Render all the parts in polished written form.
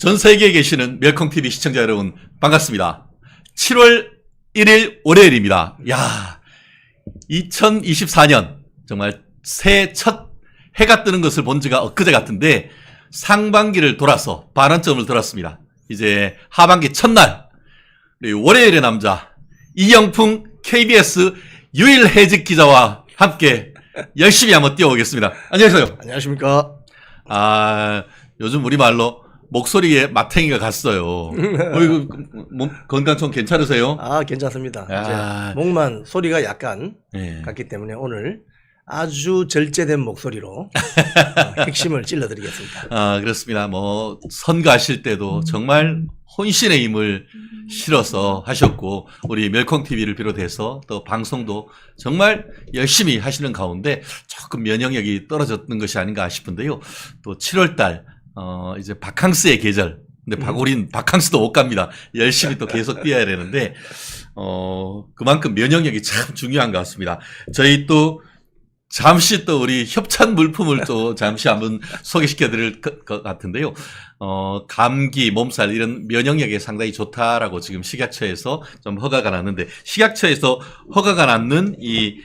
전 세계에 계시는 멸콩TV 시청자 여러분 반갑습니다. 7월 1일 월요일입니다. 야, 2024년 정말 새해 첫 해가 뜨는 것을 본 지가 엊그제 같은데 상반기를 돌아서 반환점을 돌았습니다. 이제 하반기 첫날 우리 월요일의 남자 이영풍 KBS 유일해직 기자와 함께 열심히 한번 뛰어오겠습니다. 안녕하세요. 안녕하십니까. 요즘 우리말로 목소리에 마탱이가 갔어요. 이거 건강 좀 괜찮으세요? 괜찮습니다. 이제 목만 소리가 약간 갔기 때문에 오늘 아주 절제된 목소리로 핵심을 찔러드리겠습니다. 그렇습니다. 선거하실 때도 정말 혼신의 힘을 실어서 하셨고, 우리 멸콩TV를 비롯해서 또 방송도 정말 열심히 하시는 가운데 조금 면역력이 떨어졌는 것이 아닌가 싶은데요. 또 7월달, 이제 바캉스의 계절. 근데 우린 바캉스도 못 갑니다. 열심히 또 계속 뛰어야 되는데, 그만큼 면역력이 참 중요한 것 같습니다. 저희 또 잠시 또 우리 협찬 물품을 또 잠시 한번 소개시켜 드릴 것 같은데요. 감기, 몸살 이런 면역력에 상당히 좋다라고 지금 식약처에서 좀 허가가 났는데, 식약처에서 허가가 났는 이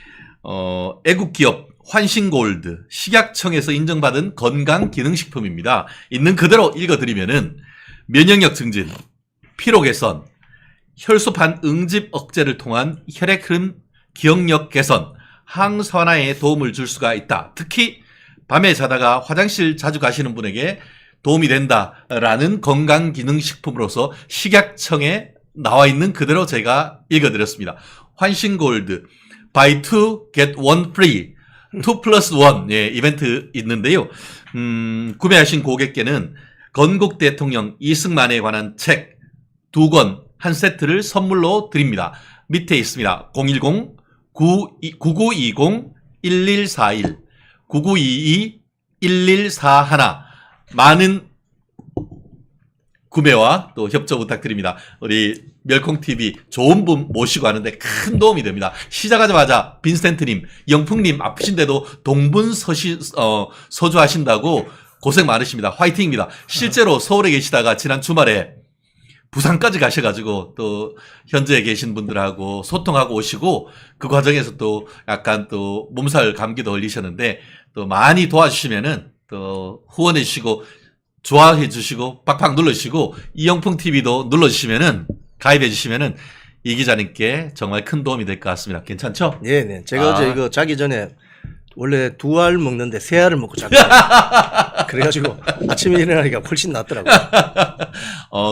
애국 기업 환신골드 식약청에서 인정받은 건강 기능식품입니다. 있는 그대로 읽어드리면은 면역력 증진, 피로 개선, 혈소판 응집 억제를 통한 혈액 흐름 기억력 개선, 항산화에 도움을 줄 수가 있다. 특히 밤에 자다가 화장실 자주 가시는 분에게 도움이 된다라는 건강기능식품으로서 식약청에 나와 있는 그대로 제가 읽어드렸습니다. 환신골드 Buy 2 Get 1 Free 2+1 이벤트 있는데요. 구매하신 고객께는 건국 대통령 이승만에 관한 책 2권 한 세트를 선물로 드립니다. 밑에 있습니다. 010-9920-1141 9922-1141 많은 구매와 또 협조 부탁드립니다. 우리 멸콩TV 좋은 분 모시고 하는데 큰 도움이 됩니다. 시작하자마자 빈센트님, 영풍님 아프신데도 동분서주하신다고 고생 많으십니다. 화이팅입니다. 실제로 서울에 계시다가 지난 주말에 부산까지 가셔가지고 또 현지에 계신 분들하고 소통하고 오시고 그 과정에서 또 약간 또 몸살 감기도 걸리셨는데 또 많이 도와주시면은 또 후원해 주시고 좋아해 주시고 팍팍 눌러주시고 이영풍TV도 눌러주시면은 가입해 주시면은 이 기자님께 정말 큰 도움이 될 것 같습니다. 괜찮죠? 네네. 제가 어제 이거 자기 전에 원래 2알 먹는데 3알을 먹고 잤거든요. 그래가지고 아침에 일어나니까 훨씬 낫더라고요.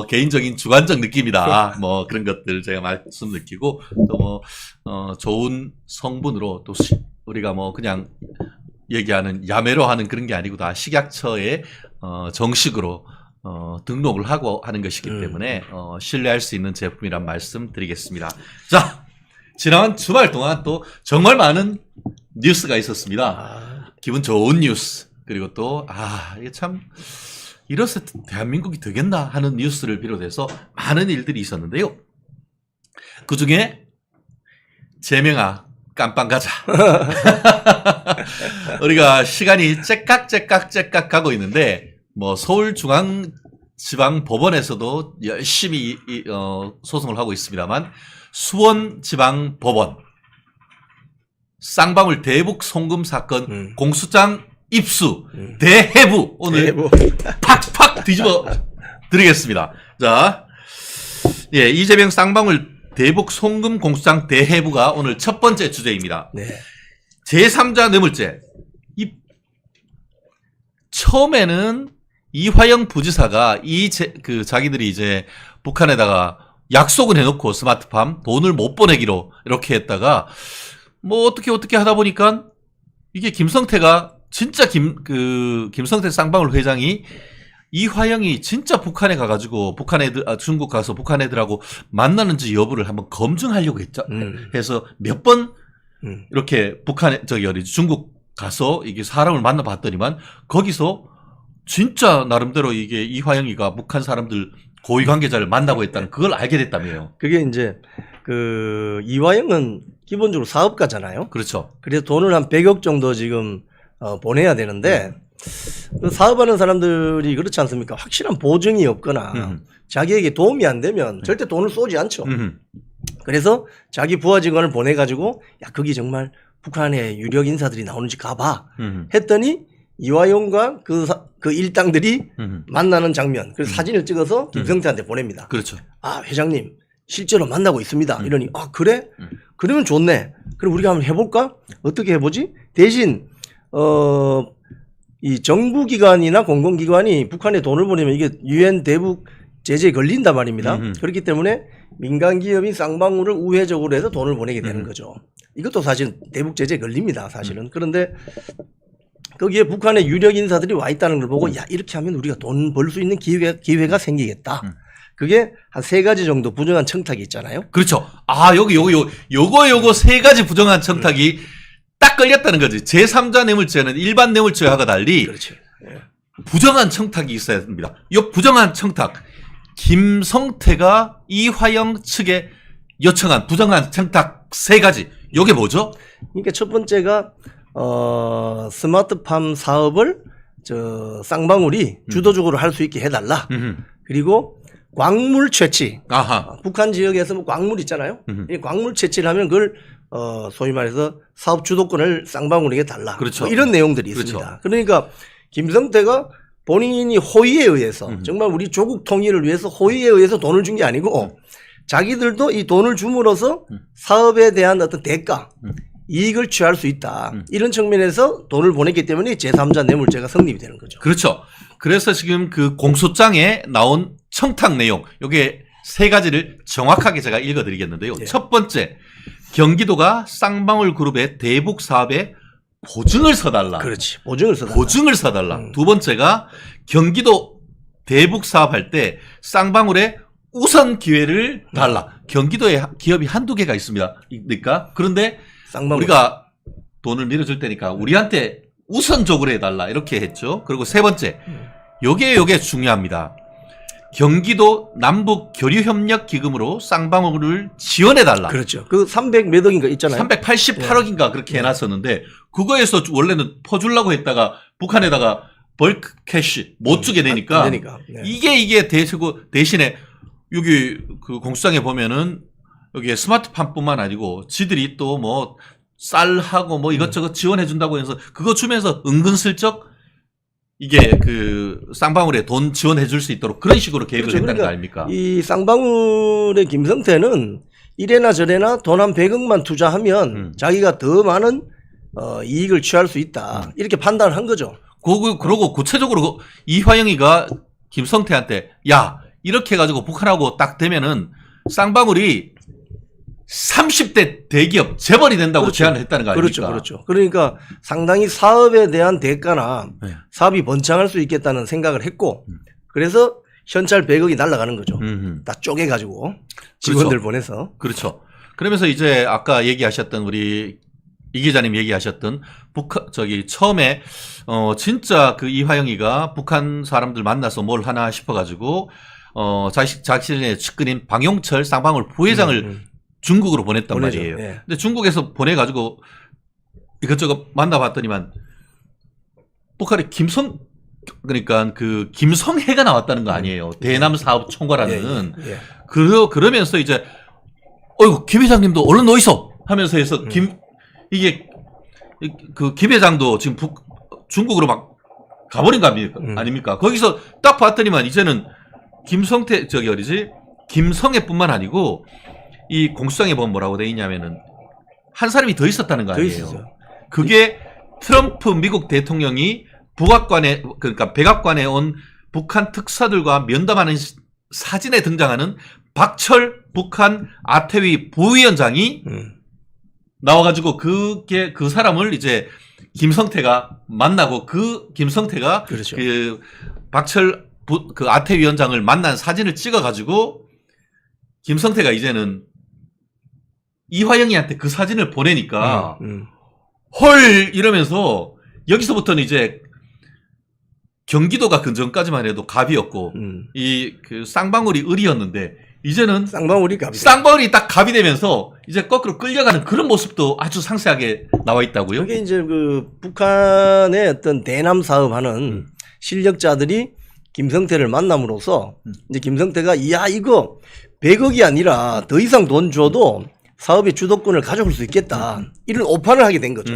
개인적인 주관적 느낌이다. 그런 것들 제가 말씀 느끼고 또 좋은 성분으로 또 우리가 그냥 얘기하는 야매로 하는 그런 게 아니고 다 식약처에 정식으로 등록을 하고 하는 것이기 때문에 신뢰할 수 있는 제품이란 말씀 드리겠습니다. 자, 지난 주말 동안 또 정말 많은 뉴스가 있었습니다. 기분 좋은 뉴스, 그리고 또 이게 참 이래서 대한민국이 되겠나 하는 뉴스를 비롯해서 많은 일들이 있었는데요. 그중에 제명아 깜빵 가자. 우리가 시간이 째깍 가고 있는데 서울중앙지방법원에서도 열심히 소송을 하고 있습니다만 수원지방법원 쌍방울 대북 송금 사건 공소장 입수 대해부 오늘 팍팍 뒤집어 드리겠습니다. 자, 이재명 쌍방울 대북 송금 공소장 대해부가 오늘 첫 번째 주제입니다. 네. 제3자 뇌물죄. 처음에는 이화영 부지사가 자기들이 이제 북한에다가 약속을 해놓고 스마트팜 돈을 못 보내기로 이렇게 했다가 어떻게 하다 보니까 이게 김성태가 진짜 김성태 쌍방울 회장이 이화영이 진짜 북한에 가가지고 중국 가서 북한 애들하고 만나는지 여부를 한번 검증하려고 했죠. 해서 몇 번 이렇게 중국 가서 이게 사람을 만나봤더니만 거기서 진짜 나름대로 이게 이화영이가 북한 사람들 고위 관계자를 만나고 했다는 그걸 알게 됐다며요. 그게 이제 이화영은 기본적으로 사업가잖아요. 그렇죠. 그래서 돈을 한 100억 정도 지금 보내야 되는데 그 사업하는 사람들이 그렇지 않습니까? 확실한 보증이 없거나 자기에게 도움이 안 되면 절대 돈을 쏘지 않죠. 그래서 자기 부하 직원을 보내가지고 야 거기 정말 북한의 유력 인사들이 나오는지 가봐 했더니 이화용과 그 일당들이 만나는 장면 그래서 사진을 찍어서 김성태한테 보냅니다. 그렇죠. 아 회장님 실제로 만나고 있습니다. 이러니 아 그래? 그러면 좋네. 그럼 우리가 한번 해볼까? 어떻게 해보지? 대신 이 정부기관이나 공공기관이 북한에 돈을 보내면 이게 유엔 대북 제재에 걸린단 말입니다. 그렇기 때문에 민간기업이 쌍방울을 우회적으로 해서 돈을 보내게 되는 거죠. 이것도 사실 대북 제재에 걸립니다. 사실은. 그런데 거기에 북한의 유력 인사들이 와 있다는 걸 보고 야 이렇게 하면 우리가 돈 벌 수 있는 기회가 생기겠다. 그게 한 3가지 정도 부정한 청탁이 있잖아요. 그렇죠. 아 요거 3가지 부정한 청탁이 딱 걸렸다는 거지. 제3자 뇌물죄는 일반 뇌물죄와가 달리 그렇지. 예. 부정한 청탁이 있어야 합니다. 이 부정한 청탁 김성태가 이화영 측에 요청한 부정한 청탁 3가지. 요게 뭐죠? 그러니까 첫 번째가 스마트팜 사업을 쌍방울이 주도적으로 할 수 있게 해달라. 그리고 광물 채취. 아하. 북한 지역에서 뭐 광물 있잖아요. 이 광물 채취를 하면 그걸 소위 말해서 사업 주도권을 쌍방울에게 달라. 그렇죠. 뭐 이런 내용들이 있습니다. 그렇죠. 그러니까 김성태가 본인이 호의에 의해서 정말 우리 조국 통일을 위해서 호의에 의해서 돈을 준 게 아니고 자기들도 이 돈을 줌으로써 사업에 대한 어떤 대가 이익을 취할 수 있다. 이런 측면에서 돈을 보냈기 때문에 제3자 뇌물죄가 성립이 되는 거죠. 그렇죠. 그래서 지금 그 공소장에 나온 청탁 내용 요게 3가지를 정확하게 제가 읽어드리겠는데요. 예. 첫 번째 경기도가 쌍방울 그룹의 대북 사업에 보증을 서달라. 그렇지. 보증을 써달라. 보증을 서달라. 두 번째가 경기도 대북 사업할 때 쌍방울에 우선 기회를 달라. 경기도에 기업이 한두 개가 있습니다. 그러니까 그런데 쌍방울. 우리가 돈을 밀어줄 테니까 우리한테 우선적으로 해달라 이렇게 했죠. 그리고 3번째 요게 중요합니다. 경기도 남북 교류협력 기금으로 쌍방울을 지원해달라. 그렇죠. 그 300 몇 억인가 있잖아요. 388억인가 그렇게 해놨었는데 그거에서 원래는 퍼주려고 했다가 북한에다가 벌크 캐시 못 주게 되니까 안 되니까. 네. 이게 대신에 여기 그 공수장에 보면은 여기에 스마트팜뿐만 아니고 지들이 또 뭐 쌀하고 뭐 이것저것 지원해 준다고 해서 그거 주면서 은근슬쩍 이게 그 쌍방울에 돈 지원해 줄 수 있도록 그런 식으로 계획을 그렇죠. 했다는 거 그러니까 아닙니까? 이 쌍방울의 김성태는 이래나 저래나 돈 한 100억만 투자하면 자기가 더 많은 이익을 취할 수 있다. 이렇게 판단을 한 거죠. 그러고 구체적으로 이화영이가 김성태한테 야 이렇게 해가지고 북한하고 딱 되면은 쌍방울이 30대 대기업 재벌이 된다고 그렇죠. 제안을 했다는 거 아닙니까? 그렇죠. 그러니까 상당히 사업에 대한 대가나 네. 사업이 번창할 수 있겠다는 생각을 했고 그래서 현찰 100억이 날아가는 거죠. 다 쪼개가지고 직원들 보내서. 그렇죠. 그러면서 이제 아까 얘기하셨던 우리 이 기자님 얘기하셨던 처음에 진짜 그 이화영이가 북한 사람들 만나서 뭘 하나 싶어가지고 자신의 측근인 방용철 쌍방울 부회장을 중국으로 보냈단 보내죠. 말이에요. 예. 근데 중국에서 보내가지고 이것저것 만나봤더니만 북한에 그러니까 그 김성해가 나왔다는 거 아니에요. 대남 사업 총괄하는. 예. 그러면서 이제 어이구 김 회장님도 얼른 어디서 하면서 해서 이게 그 김 회장도 지금 중국으로 막 가버린 거 아닙니까? 거기서 딱 봤더니만 이제는 김성태 김성애뿐만 아니고 이 공수장에 보면 뭐라고 돼 있냐면은 한 사람이 더 있었다는 거 아니에요. 그게 트럼프 미국 대통령이 그러니까 백악관에 온 북한 특사들과 면담하는 사진에 등장하는 박철 북한 아태위 부위원장이 나와가지고 그 사람을 이제 김성태가 만나고 그 김성태가 그렇죠. 그 박철 그 아태위원장을 만난 사진을 찍어가지고 김성태가 이제는 이화영이한테 그 사진을 보내니까 헐 이러면서 여기서부터는 이제 경기도가 근전까지만 해도 갑이었고 이 그 쌍방울이 을이었는데 이제는 쌍방울이 갑이 쌍방울이 딱 갑이 되면서 이제 거꾸로 끌려가는 그런 모습도 아주 상세하게 나와 있다고요. 그게 이제 그 북한의 어떤 대남 사업하는 실력자들이 김성태를 만남으로써 이제 김성태가 야 이거 100억이 아니라 더 이상 돈 줘도 사업의 주도권을 가져올 수 있겠다. 이런 오판을 하게 된 거죠.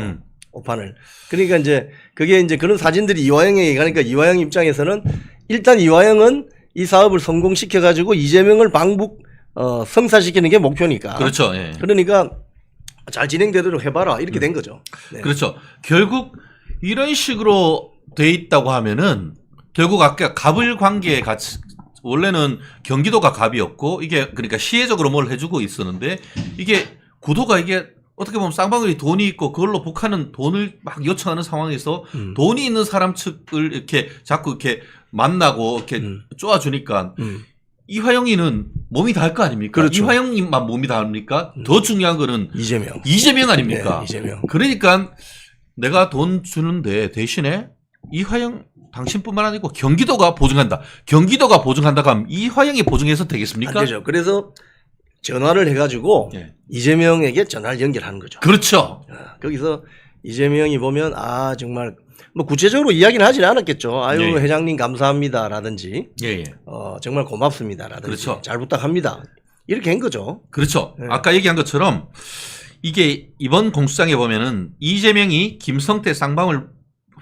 오판을. 그러니까 이제 그게 이제 그런 사진들이 이화영에게 가니까 이화영 입장에서는 일단 이화영은 이 사업을 성공시켜 가지고 이재명을 방북 성사시키는 게 목표니까. 그렇죠. 예. 그러니까 잘 진행되도록 해봐라 이렇게 된 거죠. 네. 그렇죠. 결국 이런 식으로 돼 있다고 하면은 결국 아까 갑을 관계에 같이 원래는 경기도가 갑이었고 이게 그러니까 시혜적으로 뭘 해주고 있었는데 이게 구도가 이게 어떻게 보면 쌍방울이 돈이 있고 그걸로 북한은 돈을 막 요청하는 상황에서 돈이 있는 사람 측을 이렇게 자꾸 이렇게 만나고 이렇게 쪼아주니까 이화영이는 몸이 닿을 거 아닙니까? 그렇죠. 이화영님만 몸이 닿습니까? 더 중요한 거는 이재명 아닙니까? 네, 이재명. 그러니까 내가 돈 주는데 대신에 이화영 당신뿐만 아니고 경기도가 보증한다. 경기도가 보증한다고 하면 이화영이 보증해서 되겠습니까? 안 되죠. 그래서 전화를 해가지고 예. 이재명에게 전화를 연결하는 거죠. 그렇죠. 거기서 이재명이 보면 아 정말 뭐 구체적으로 이야기는 하진 않았겠죠. 아유 예. 회장님 감사합니다라든지 예. 정말 고맙습니다라든지 그렇죠. 잘 부탁합니다. 이렇게 한 거죠. 그렇죠. 네. 아까 얘기한 것처럼 이게 이번 공수장에 보면은 이재명이 김성태 쌍방울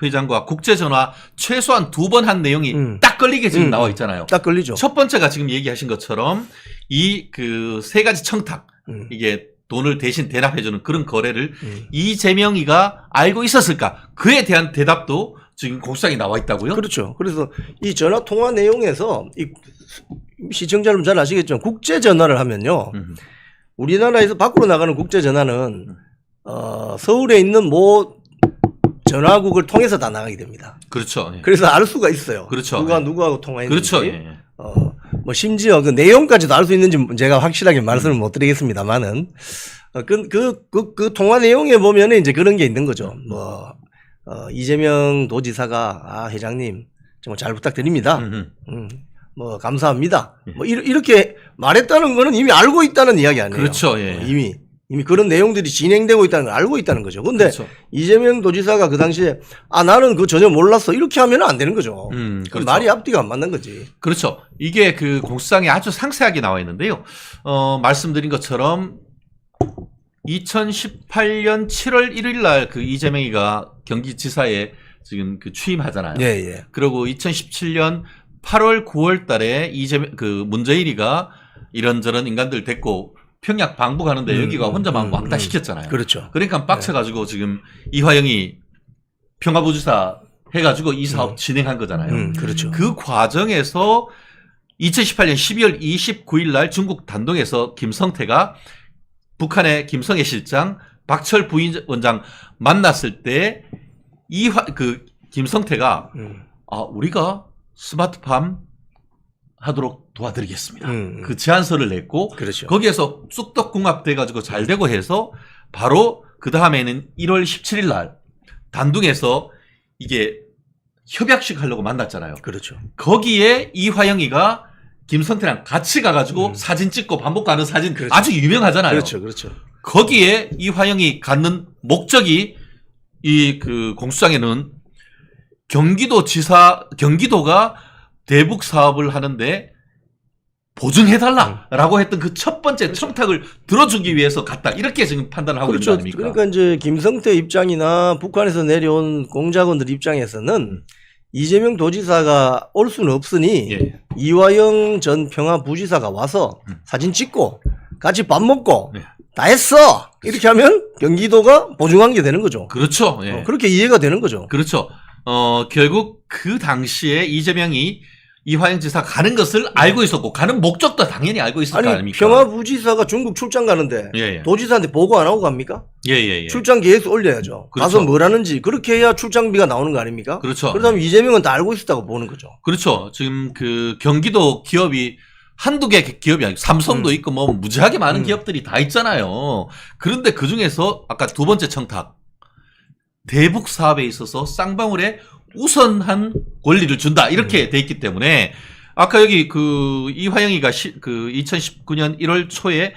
회장과 국제전화 최소한 2번 한 내용이 딱 걸리게 지금 나와 있잖아요. 딱 걸리죠. 첫 번째가 지금 얘기하신 것처럼 이 그 3가지 청탁 이게 돈을 대신 대납해주는 그런 거래를 이재명이가 알고 있었을까? 그에 대한 대답도 지금 공수장에 나와 있다고요? 그렇죠. 그래서 이 전화 통화 내용에서 이 시청자 여러분 잘 아시겠지만 국제 전화를 하면요. 우리나라에서 밖으로 나가는 국제 전화는 서울에 있는 뭐 전화국을 통해서 다 나가게 됩니다. 그렇죠. 예. 그래서 알 수가 있어요. 그렇죠. 누가 예. 누구하고 통화했는지. 그렇죠. 예. 뭐 심지어 그 내용까지도 알 수 있는지 제가 확실하게 말씀을 못 드리겠습니다만은 그 통화 내용에 보면은 이제 그런 게 있는 거죠. 뭐 이재명 도지사가 아 회장님 정말 잘 부탁드립니다. 뭐 감사합니다. 뭐 이렇게 말했다는 거는 이미 알고 있다는 이야기 아니에요. 그렇죠. 예. 이미 그런 내용들이 진행되고 있다는 걸 알고 있다는 거죠. 근데 그렇죠. 이재명 도지사가 그 당시에 아 나는 그거 전혀 몰랐어 이렇게 하면 안 되는 거죠. 그렇죠. 말이 앞뒤가 안 맞는 거지. 그렇죠. 이게 그 공수장에 아주 상세하게 나와 있는데요. 말씀드린 것처럼 2018년 7월 1일 날 그 이재명이가 경기지사에 지금 그 취임하잖아요. 예. 그리고 2017년 8월 9월 달에 그 문재인이가 이런저런 인간들 데리고 평양 방북하는데 여기가 혼자만 왕따 시켰잖아요. 그렇죠. 그러니까 빡쳐가지고 지금 이화영이 평화부지사 해가지고 이 사업 진행한 거잖아요. 그렇죠. 그 과정에서 2018년 12월 29일 날 중국 단동에서 김성태가 북한의 김성애 실장, 박철 부위원장 만났을 때 김성태가 우리가 스마트팜 하도록 도와드리겠습니다. 그 제안서를 냈고 그렇죠. 거기에서 쑥떡궁합돼 가지고 잘 되고 해서 바로 그 다음에는 1월 17일 날 단둥에서 이게 협약식 하려고 만났잖아요. 그렇죠. 거기에 이화영이가 김성태랑 같이 가가지고 사진 찍고 반복 가는 사진 그렇죠. 아주 유명하잖아요. 그렇죠. 거기에 이화영이 갖는 목적이 이 그 공수장에는 경기도가 대북 사업을 하는데 보증해달라라고 했던 그 첫 번째 청탁을 들어주기 위해서 갔다. 이렇게 지금 판단을 하고 있는 거 아닙니까? 그러니까 이제 김성태 입장이나 북한에서 내려온 공작원들 입장에서는 이재명 도지사가 올 수는 없으니 예. 이화영 전 평화부지사가 와서 사진 찍고 같이 밥 먹고 네. 다 했어. 이렇게 하면 경기도가 보증한 게 되는 거죠. 그렇죠. 예. 그렇게 이해가 되는 거죠. 그렇죠. 결국 그 당시에 이재명이 이화영 지사 가는 것을 알고 있었고 가는 목적도 당연히 알고 있을 거 아닙니까? 평화부지사가 중국 출장 가는데 예. 도지사한테 보고 안 하고 갑니까? 예. 출장 계획서 올려야죠. 그렇죠. 가서 뭘 하는지 그렇게 해야 출장비가 나오는 거 아닙니까? 그렇죠. 그렇다면 이재명은 다 알고 있었다고 보는 거죠. 그렇죠. 지금 그 경기도 기업이 한두 개 기업이 아니고 삼성도 있고 뭐 무지하게 많은 기업들이 다 있잖아요. 그런데 그 중에서 아까 두 번째 청탁 대북 사업에 있어서 쌍방울에 우선한 권리를 준다 이렇게 돼 있기 때문에 아까 여기 그 이화영이가 그 2019년 1월 초에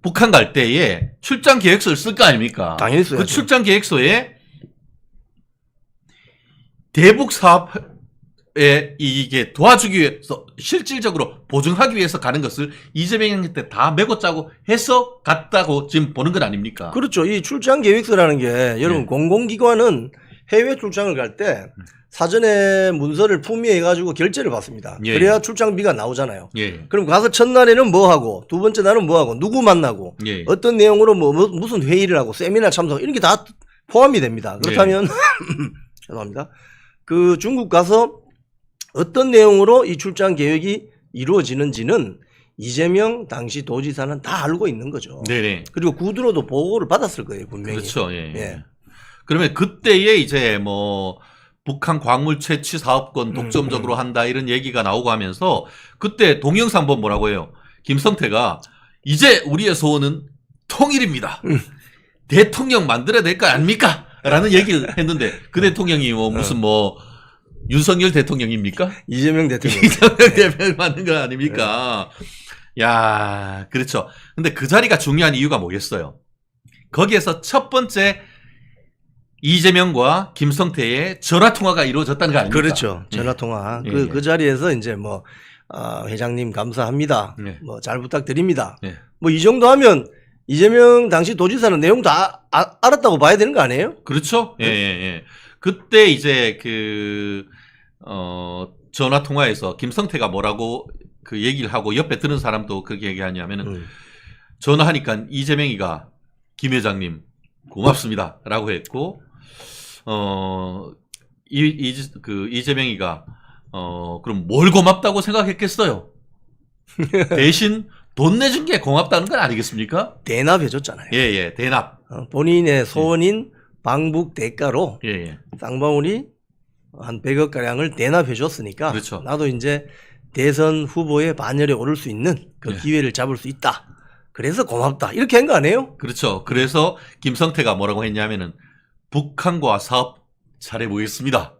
북한 갈 때에 출장 계획서를 쓸 거 아닙니까? 당연히 써야죠. 그 출장 계획서에 대북 사업에 이게 도와주기 위해서 실질적으로 보증하기 위해서 가는 것을 이재명한테 다 메고 짜고 해서 갔다고 지금 보는 건 아닙니까? 그렇죠. 이 출장 계획서라는 게 여러분 예. 공공기관은 해외 출장을 갈 때 사전에 문서를 품위해가지고 결제를 받습니다. 예. 그래야 출장비가 나오잖아요. 예. 그럼 가서 첫날에는 뭐 하고 두 번째 날은 뭐 하고 누구 만나고 예. 어떤 내용으로 무슨 회의를 하고 세미나 참석 이런 게 다 포함이 됩니다. 그렇다면 죄송합니다. 그 중국 가서 어떤 내용으로 이 출장 계획이 이루어지는지는 이재명 당시 도지사는 다 알고 있는 거죠. 네네. 그리고 구두로도 보고를 받았을 거예요, 분명히. 그렇죠. 예. 예. 그러면 그때에 이제 뭐 북한 광물 채취 사업권 독점적으로 한다 이런 얘기가 나오고 하면서 그때 동영상 보면 뭐라고 해요? 김성태가 이제 우리의 소원은 통일입니다. 대통령 만들어야 될 거 아닙니까? 라는 얘기를 했는데 그 대통령이 뭐 무슨 뭐 윤석열 대통령입니까? 이재명 대통령. 이재명 대통령 만든 거 아닙니까? 야, 그렇죠. 근데 그 자리가 중요한 이유가 뭐겠어요? 거기에서 첫 번째 이재명과 김성태의 전화 통화가 이루어졌다는 거 아닙니까? 그렇죠. 전화 통화. 예. 그 자리에서 이제 뭐 회장님 감사합니다. 예. 뭐 잘 부탁드립니다. 예. 뭐 이 정도 하면 이재명 당시 도지사는 내용 다 알았다고 봐야 되는 거 아니에요? 그렇죠. 예, 예, 예. 그때 이제 전화 통화에서 김성태가 뭐라고 그 얘기를 하고 옆에 들은 사람도 그렇게 얘기하냐면은 전화하니까 이재명이가 김 회장님 고맙습니다. 라고 했고, 이재명이가, 그럼 뭘 고맙다고 생각했겠어요? 대신 돈 내준 게 고맙다는 건 아니겠습니까? 대납해줬잖아요. 예, 예, 대납. 본인의 소원인 방북 대가로 예, 예. 쌍방울이 한 100억 가량을 대납해 줬으니까 그렇죠. 나도 이제 대선 후보의 반열에 오를 수 있는 그 예. 기회를 잡을 수 있다. 그래서 고맙다. 이렇게 한 거 아니에요? 그렇죠. 그래서 김성태가 뭐라고 했냐면은 북한과 사업 잘해보겠습니다.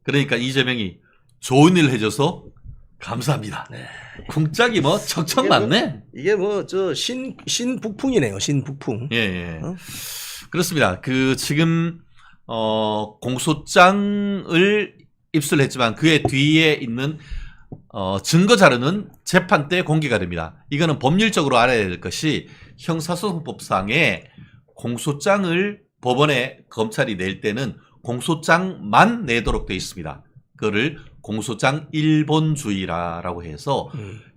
그러니까 이재명이 좋은 일 해줘서 감사합니다. 네. 쿵짝이 뭐 척척 맞네. 이게 뭐 저 신북풍이네요. 신북풍. 예, 예. 어? 그렇습니다. 지금 공소장을 입수했지만 그의 뒤에 있는 증거 자료는 재판 때 공개가 됩니다. 이거는 법률적으로 알아야 될 것이 형사소송법상에 공소장을 법원에 검찰이 낼 때는 공소장만 내도록 되어 있습니다. 그거를 공소장 일본주의라고 해서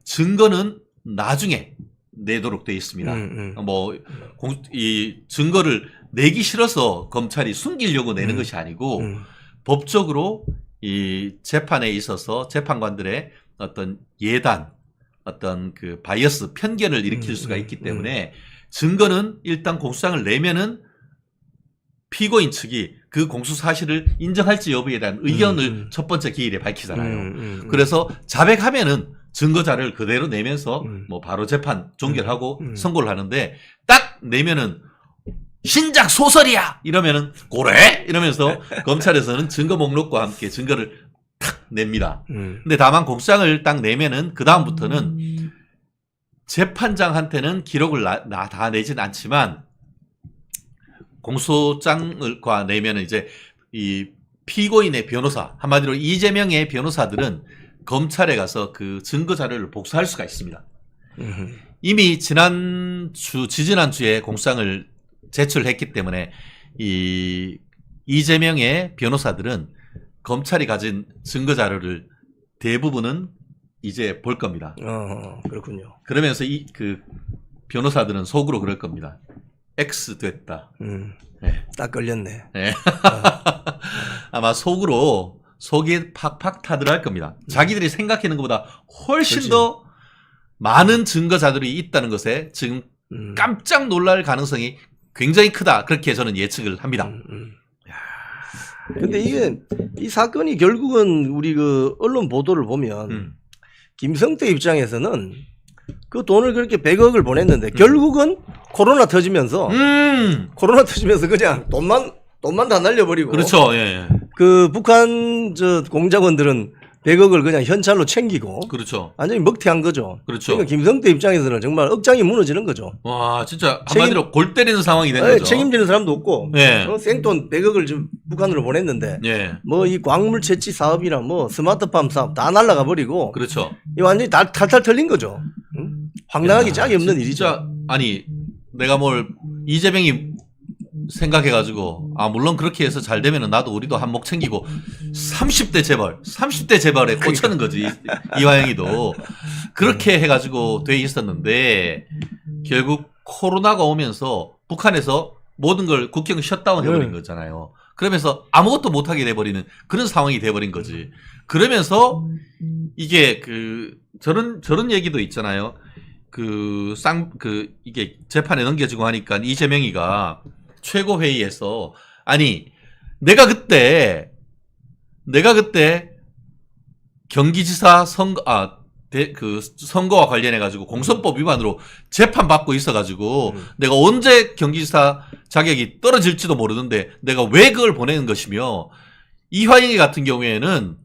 증거는 나중에 내도록 되어 있습니다. 이 증거를 내기 싫어서 검찰이 숨기려고 내는 것이 아니고 법적으로 이 재판에 있어서 재판관들의 어떤 예단, 어떤 그 바이어스, 편견을 일으킬 수가 있기 때문에 증거는 일단 공소장을 내면은 피고인 측이 그 공소 사실을 인정할지 여부에 대한 의견을 첫 번째 기일에 밝히잖아요. 그래서 자백하면은 증거 자료를 그대로 내면서 뭐 바로 재판 종결하고 선고를 하는데 딱 내면은 신작 소설이야 이러면은 고래 이러면서 검찰에서는 증거 목록과 함께 증거를 탁 냅니다. 근데 다만 공소장을 딱 내면은 그 다음부터는 재판장한테는 기록을 다 내진 않지만 공소장을 내면은 이제 이 피고인의 변호사, 한마디로 이재명의 변호사들은 검찰에 가서 그 증거 자료를 복사할 수가 있습니다. 이미 지지난주에 공소장을 제출했기 때문에 이재명의 변호사들은 검찰이 가진 증거 자료를 대부분은 이제 볼 겁니다. 그렇군요. 그러면서 그 변호사들은 속으로 그럴 겁니다. X 됐다. 네. 딱 걸렸네. 네. 아마 속이 팍팍 타들어갈 겁니다. 자기들이 생각하는 것보다 훨씬 그렇지. 더 많은 증거 자료들이 있다는 것에 지금 깜짝 놀랄 가능성이 굉장히 크다. 그렇게 저는 예측을 합니다. 근데 이 사건이 결국은 우리 그 언론 보도를 보면 김성태 입장에서는 그 돈을 그렇게 100억을 보냈는데 결국은 코로나 터지면서 그냥 돈만 다 날려버리고 그렇죠. 예. 그 북한 공작원들은 100억을 그냥 현찰로 챙기고 그렇죠. 완전히 먹튀한 거죠. 그렇죠. 그러니까 김성태 입장에서는 정말 억장이 무너지는 거죠. 와, 진짜 한마디로 골 때리는 상황이 된 거죠. 책임지는 사람도 없고 예. 생돈 100억을 지금 북한으로 보냈는데 예. 뭐 이 광물 채취 사업이나 뭐 스마트팜 사업 다 날라가 버리고 그렇죠. 이 완전히 다 탈탈 털린 거죠. 응? 황당하기 짝이 없는 일이죠. 진짜 아니 내가 뭘 이재명이 생각해가지고 물론 그렇게 해서 잘 되면은 나도 우리도 한몫 챙기고 30대 재벌에 꽂혀는 거지 이화영이도 그렇게 해가지고 돼 있었는데 결국 코로나가 오면서 북한에서 모든 걸 국경 셧다운 해버린 거잖아요. 그러면서 아무것도 못하게 돼버리는 그런 상황이 돼버린 거지. 그러면서 이게 저런 얘기도 있잖아요. 이게 재판에 넘겨지고 하니까 이재명이가 최고회의에서 아니 내가 그때 경기지사 선거와 관련해 가지고 공선법 위반으로 재판 받고 있어 가지고 내가 언제 경기지사 자격이 떨어질지도 모르는데 내가 왜 그걸 보내는 것이며 이화영이 같은 경우에는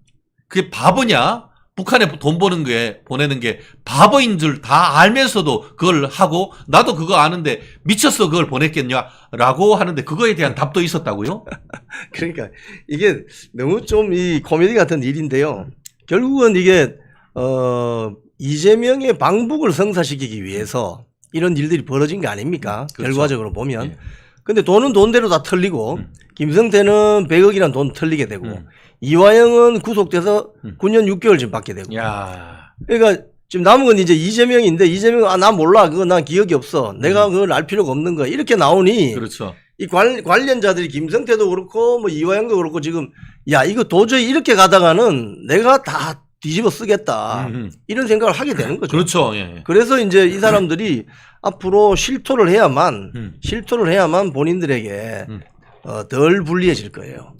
그게 바보냐? 북한에 돈 보내는 게 바보인 줄 다 알면서도 그걸 하고 나도 그거 아는데 미쳤어 그걸 보냈겠냐라고 하는데 그거에 대한 답도 있었다고요? 그러니까 이게 너무 좀 이 코미디 같은 일인데요. 결국은 이게 이재명의 방북을 성사시키기 위해서 이런 일들이 벌어진 게 아닙니까? 그렇죠. 결과적으로 보면. 예. 근데 돈은 돈대로 다 털리고 김성태는 100억이란 돈 털리게 되고 이화영은 구속돼서 9년 6개월 지금 받게 되고. 야. 그러니까 지금 남은 건 이제 이재명인데 이재명은 나 몰라. 그거 난 기억이 없어. 내가 그걸 알 필요가 없는 거야. 이렇게 나오니 그렇죠. 이 관련자들이 김성태도 그렇고 뭐 이화영도 그렇고 지금 야 이거 도저히 이렇게 가다가는 내가 다 뒤집어 쓰겠다. 이런 생각을 하게 되는 거죠. 그렇죠. 예. 그래서 이제 이 사람들이 앞으로 실토를 해야만 본인들에게 덜 불리해질 거예요.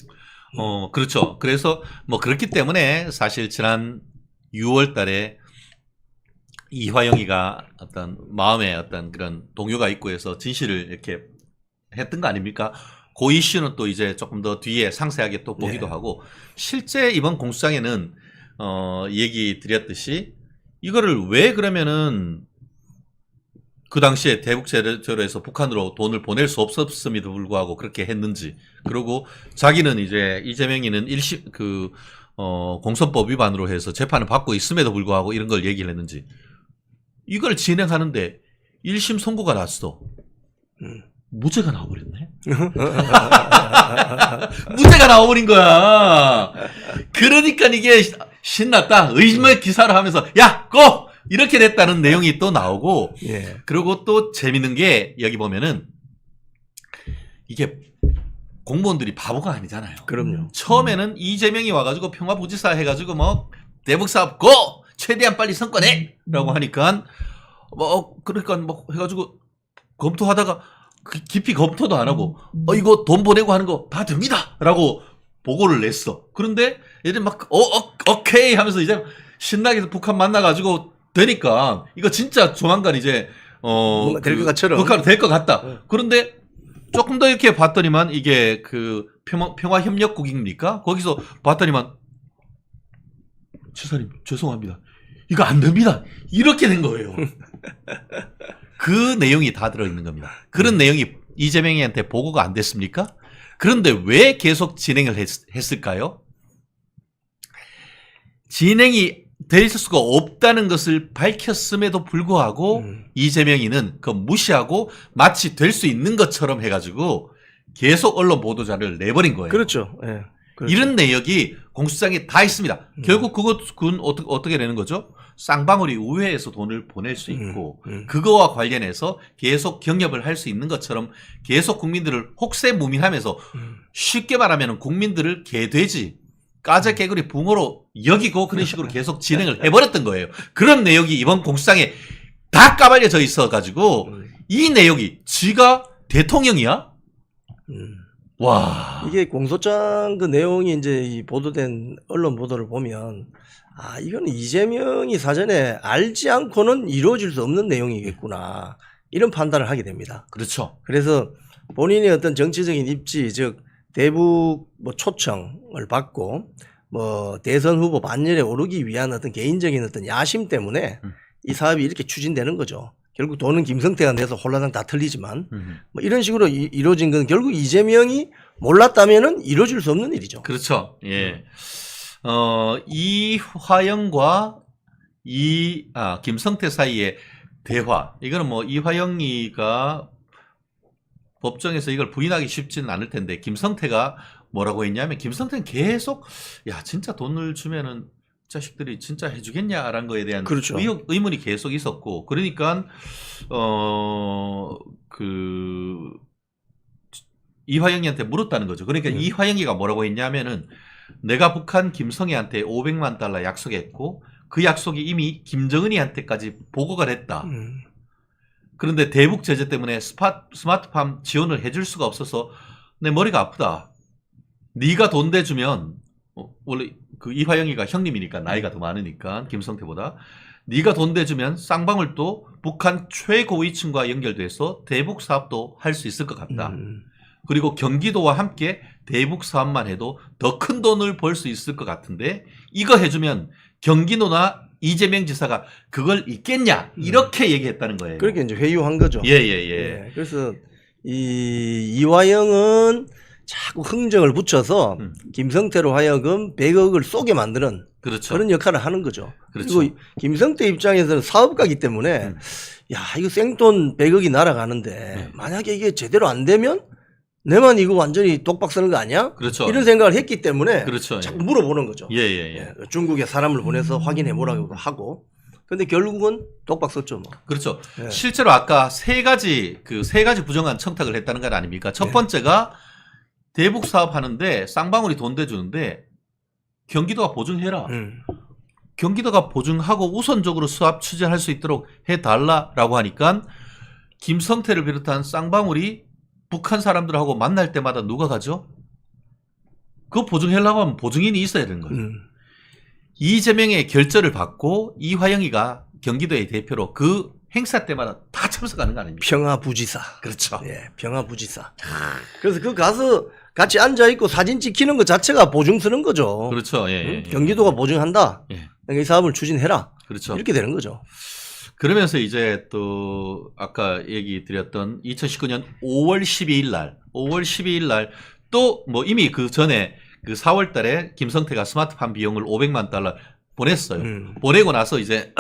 그렇죠. 그래서 뭐 그렇기 때문에 사실 지난 6월 달에 이화영이가 어떤 마음에 어떤 그런 동요가 있고 해서 진실을 이렇게 했던 거 아닙니까? 그 이슈는 또 이제 조금 더 뒤에 상세하게 또 보기도 하고 실제 이번 공수장에는 얘기 드렸듯이 이거를 왜 그러면은 그 당시에 대북제로에서 북한으로 돈을 보낼 수 없었음에도 불구하고 그렇게 했는지 그리고 자기는 이제 이재명이는 공선법 위반으로 해서 재판을 받고 있음에도 불구하고 이런 걸 얘기를 했는지 이걸 진행하는데 1심 선고가 났어. 무죄가 나와버렸네. 무죄가 나와버린 거야. 그러니까 이게 신났다. 의심의 기사를 하면서 야, 고! 이렇게 됐다는 내용이 또 나오고 그리고 또 재밌는 게 여기 보면은 이게 공무원들이 바보가 아니잖아요. 그럼요. 처음에는 이재명이 와가지고 평화부지사 해가지고 뭐 대북사업 고! 최대한 빨리 성과내! 라고 하니까 그러니까 뭐 해가지고 검토하다가 깊이 검토도 안 하고 이거 돈 보내고 하는 거 다 됩니다! 라고 보고를 냈어. 그런데 얘들 막 오케이 하면서 이제 신나게 북한 만나가지고 되니까 이거 진짜 조만간 이제 될 것 같처럼 북한으로 될 것 같다. 그런데 조금 더 이렇게 봤더니만 이게 평화협력국입니까? 거기서 봤더니만 지사님 죄송합니다. 이거 안 됩니다. 이렇게 된 거예요. 그 내용이 다 들어있는 겁니다. 그런 내용이 이재명이한테 보고가 안 됐습니까? 그런데 왜 계속 진행을 했을까요? 진행이 될 수가 없다는 것을 밝혔음에도 불구하고 이재명이는 그거 무시하고 마치 될 수 있는 것처럼 해가지고 계속 언론 보도자를 내버린 거예요. 그렇죠. 예. 그렇죠. 이런 내역이 공수장에 다 있습니다. 결국 그건 어떻게 되는 거죠? 쌍방울이 우회해서 돈을 보낼 수 있고 그거와 관련해서 계속 경협을 할 수 있는 것처럼 계속 국민들을 혹세무민하면서 쉽게 말하면 국민들을 개돼지 까자 개구리 붕어로 여기고 그런 식으로 계속 진행을 해버렸던 거예요. 그런 내용이 이번 공수장에 다 까발려져 있어가지고 이 내용이 지가 대통령이야? 와. 이게 공소장 그 내용이 이제 이 보도된 언론 보도를 보면 이거는 이재명이 사전에 알지 않고는 이루어질 수 없는 내용이겠구나 이런 판단을 하게 됩니다. 그렇죠. 그래서 본인의 어떤 정치적인 입지 즉 대북 초청을 받고 뭐 대선 후보 반열에 오르기 위한 어떤 개인적인 어떤 야심 때문에 이 사업이 이렇게 추진되는 거죠. 결국 돈은 김성태가 내서 홀라당 다 틀리지만 뭐 이런 식으로 이루어진 건 결국 이재명이 몰랐다면은 이루어질 수 없는 일이죠. 그렇죠. 예. 이화영과 김성태 사이의 대화. 이거는 뭐 이화영이가 법정에서 이걸 부인하기 쉽지는 않을 텐데 김성태가 뭐라고 했냐면 김성태는 계속 야 진짜 돈을 주면은 자식들이 진짜 해주겠냐라는 거에 대한 그렇죠. 의문이 계속 있었고 그러니까 이화영이한테 물었다는 거죠. 그러니까 이화영이가 뭐라고 했냐면은 내가 북한 김성애한테 500만 달러 약속했고 그 약속이 이미 김정은이한테까지 보고가 됐다. 그런데 대북 제재 때문에 스마트팜 지원을 해줄 수가 없어서 내 머리가 아프다. 네가 돈 대주면 원래 그 이화영이가 형님이니까 나이가 더 많으니까 김성태보다 네가 돈 대주면 쌍방울도 북한 최고위층과 연결돼서 대북 사업도 할 수 있을 것 같다. 그리고 경기도와 함께 대북 사업만 해도 더 큰 돈을 벌 수 있을 것 같은데 이거 해주면 경기도나 이재명 지사가 그걸 잊겠냐 이렇게 얘기했다는 거예요. 그렇게 이제 회유한 거죠. 예. 그래서 이화영은 자꾸 흥정을 붙여서 김성태로 하여금 100억을 쏘게 만드는 그렇죠. 그런 역할을 하는 거죠. 그렇죠. 그리고 김성태 입장에서는 사업가이기 때문에 야 이거 생돈 100억이 날아가는데 만약에 이게 제대로 안 되면 내만 이거 완전히 독박 쓰는 거 아니야? 그렇죠. 이런 생각을 했기 때문에 그렇죠. 자꾸 물어보는 거죠. 예. 중국에 사람을 보내서 확인해 보라고 하고 근데 결국은 독박 썼죠 뭐. 그렇죠. 예. 실제로 아까 세 가지 부정한 청탁을 했다는 것 아닙니까? 첫 번째가 대북 사업 하는데 쌍방울이 돈 대주는데 경기도가 보증해라. 경기도가 보증하고 우선적으로 사업 추진할 수 있도록 해달라라고 하니까 김성태를 비롯한 쌍방울이 북한 사람들하고 만날 때마다 누가 가죠? 그거 보증하려고 하면 보증인이 있어야 되는 거예요. 이재명의 결재를 받고 이화영이가 경기도의 대표로 그 행사 때마다 다 참석하는 거 아닙니까? 평화부지사. 그렇죠. 예, 평화부지사. 그래서 그 가서 같이 앉아있고 사진 찍히는 것 자체가 보증 쓰는 거죠. 그렇죠. 예. 경기도가 보증한다. 예. 그러니까 이 사업을 추진해라. 그렇죠. 이렇게 되는 거죠. 그러면서 이제 또 아까 얘기 드렸던 2019년 5월 12일 날 또 뭐 이미 그 전에 그 4월 달에 김성태가 스마트팜 비용을 500만 달러 보냈어요. 보내고 나서 이제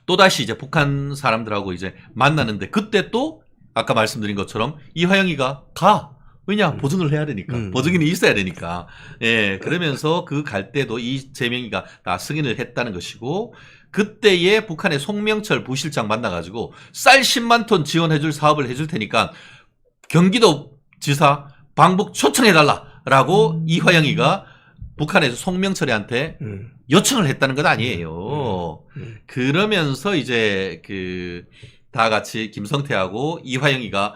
또다시 이제 북한 사람들하고 이제 만나는데 그때 또 아까 말씀드린 것처럼 이화영이가 가. 왜냐? 보증을 해야 되니까. 보증인이 있어야 되니까. 예. 그러면서 그 갈 때도 이재명이가 다 승인을 했다는 것이고 그때에 북한의 송명철 부실장 만나가지고 쌀 10만 톤 지원해줄 사업을 해줄 테니까 경기도 지사 방북 초청해달라라고 이화영이가 북한에서 송명철이한테 요청을 했다는 건 아니에요. 그러면서 이제 다 같이 김성태하고 이화영이가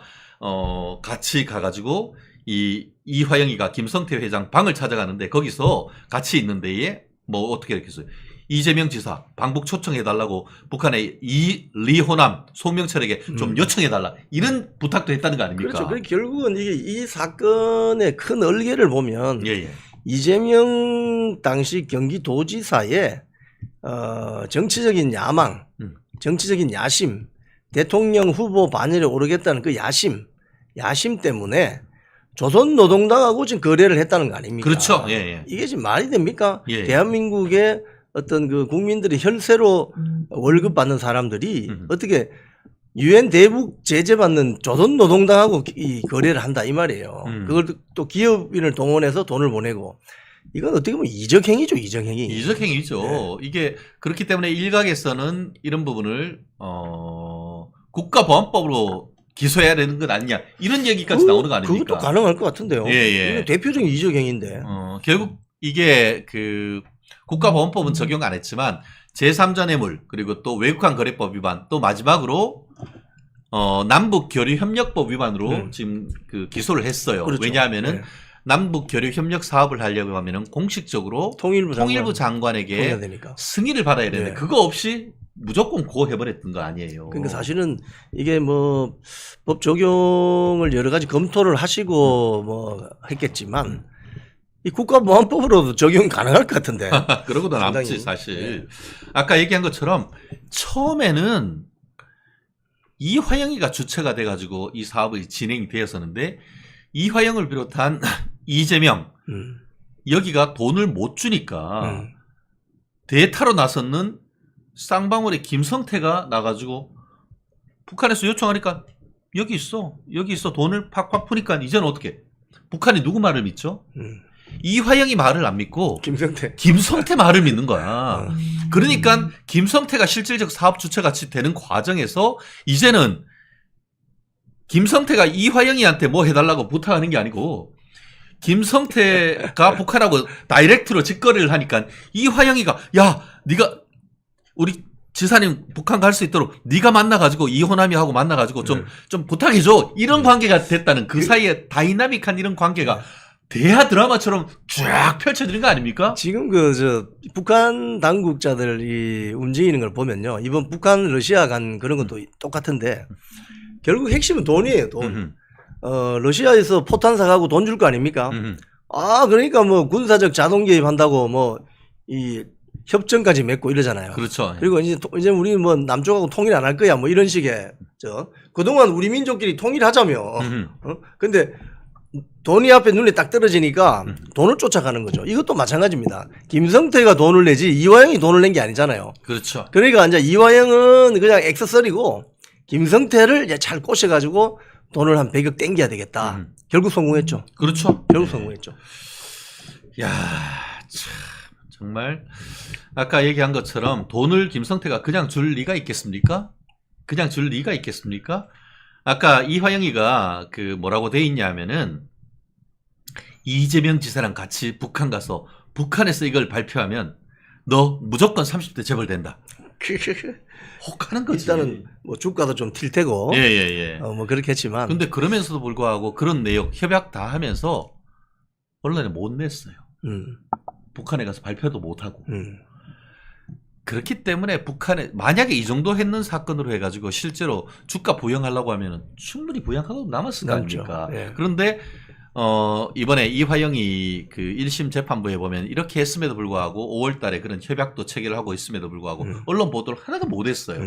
같이 가가지고 이화영이가 김성태 회장 방을 찾아가는데 거기서 같이 있는 데에 뭐 어떻게 이렇게 했어요. 이재명 지사 방북 초청해달라고 북한의 리호남 송명철에게 좀 요청해달라 이런 부탁도 했다는 거 아닙니까? 그렇죠. 그러니까 결국은 이 사건의 큰 얼개를 보면 예. 이재명 당시 경기도지사의 정치적인 야망, 정치적인 야심, 대통령 후보 반열에 오르겠다는 그 야심 때문에 조선노동당하고 지금 거래를 했다는 거 아닙니까? 그렇죠. 예. 이게 지금 말이 됩니까? 예. 대한민국의 어떤 그 국민들이 혈세로 월급 받는 사람들이 어떻게 유엔 대북 제재 받는 조선노동당하고 이 거래를 한다 이 말이에요. 그걸 또 기업인을 동원해서 돈을 보내고 이건 어떻게 보면 이적행위죠, 이적행위. 이적행위죠. 네. 이게 그렇기 때문에 일각에서는 이런 부분을 국가보안법으로 기소해야 되는 것 아니냐 이런 얘기까지 나오는 거 아닙니까? 그것도 가능할 것 같은데요. 예. 이건 대표적인 이적행위인데. 결국 이게 국가보안법은 적용 안 했지만 제3자 뇌물 그리고 또 외국환 거래법 위반 또 마지막으로 남북교류협력법 위반으로 지금 기소를 했어요. 그렇죠. 왜냐하면은 남북교류협력 사업을 하려고 하면은 공식적으로 통일부 장관에게 승인을 받아야 되는데 그거 없이 무조건 고해버렸던 거 아니에요. 그러니까 사실은 이게 뭐 법 적용을 여러 가지 검토를 하시고 뭐 했겠지만 이 국가보안법으로도 적용 가능할 것 같은데. 그러고도 남지 상당히. 사실. 아까 얘기한 것처럼 처음에는 이화영이가 주체가 돼가지고 이 사업이 진행이 되었었는데 이화영을 비롯한 이재명 여기가 돈을 못 주니까 대타로 나섰는 쌍방울의 김성태가 나가지고 북한에서 요청하니까 여기 있어 돈을 팍팍 푸니까 이제는 어떻게 북한이 누구 말을 믿죠? 이화영이 말을 안 믿고 김성태 말을 믿는 거야. 그러니까 김성태가 실질적 사업 주체같이 되는 과정에서 이제는 김성태가 이화영이한테 뭐 해달라고 부탁하는 게 아니고 김성태가 북한하고 다이렉트로 직거래를 하니까 이화영이가 야 네가 우리 지사님 북한 갈 수 있도록 네가 만나가지고 이호남이하고 만나가지고 좀 부탁해줘 이런 관계가 됐다는 그 사이에 다이나믹한 이런 관계가 대하 드라마처럼 쫙 펼쳐지는 거 아닙니까? 지금 북한 당국자들이 움직이는 걸 보면요. 이번 북한 러시아 간 그런 것도 똑같은데 결국 핵심은 돈이에요, 돈. 러시아에서 포탄 사가고 돈 줄 거 아닙니까? 그러니까 뭐 군사적 자동 개입한다고 뭐 이 협정까지 맺고 이러잖아요. 그렇죠. 그리고 이제 우리 뭐 남쪽하고 통일 안 할 거야 뭐 이런 식의 그동안 우리 민족끼리 통일하자며. 근데 돈이 앞에 눈에 딱 떨어지니까 돈을 쫓아가는 거죠. 이것도 마찬가지입니다. 김성태가 돈을 내지 이화영이 돈을 낸 게 아니잖아요. 그렇죠. 그러니까 이제 이화영은 그냥 액세서리고 김성태를 잘 꼬셔가지고 돈을 한 100억 땡겨야 되겠다. 결국 성공했죠. 그렇죠. 결국 성공했죠. 야, 참 정말 아까 얘기한 것처럼 돈을 김성태가 그냥 줄 리가 있겠습니까? 그냥 줄 리가 있겠습니까? 아까 이화영이가 그 뭐라고 돼 있냐면은 이재명 지사랑 같이 북한 가서 북한에서 이걸 발표하면 너 무조건 30대 재벌된다. 혹하는 거지. 일단은 뭐 주가도 좀 튈 테고. 예. 뭐 그렇겠지만. 근데 그러면서도 불구하고 그런 내용 협약 다 하면서 언론에 못 냈어요. 북한에 가서 발표도 못 하고. 그렇기 때문에 북한에 만약에 이 정도 했는 사건으로 해가지고 실제로 주가 부양하려고 하면은 충분히 부양하고 남았을 거 아닙니까? 예. 그런데 이번에 이화영이 그 1심 재판부에 보면 이렇게 했음에도 불구하고 5월달에 그런 협약도 체결을 하고 있음에도 불구하고 언론 보도를 하나도 못했어요.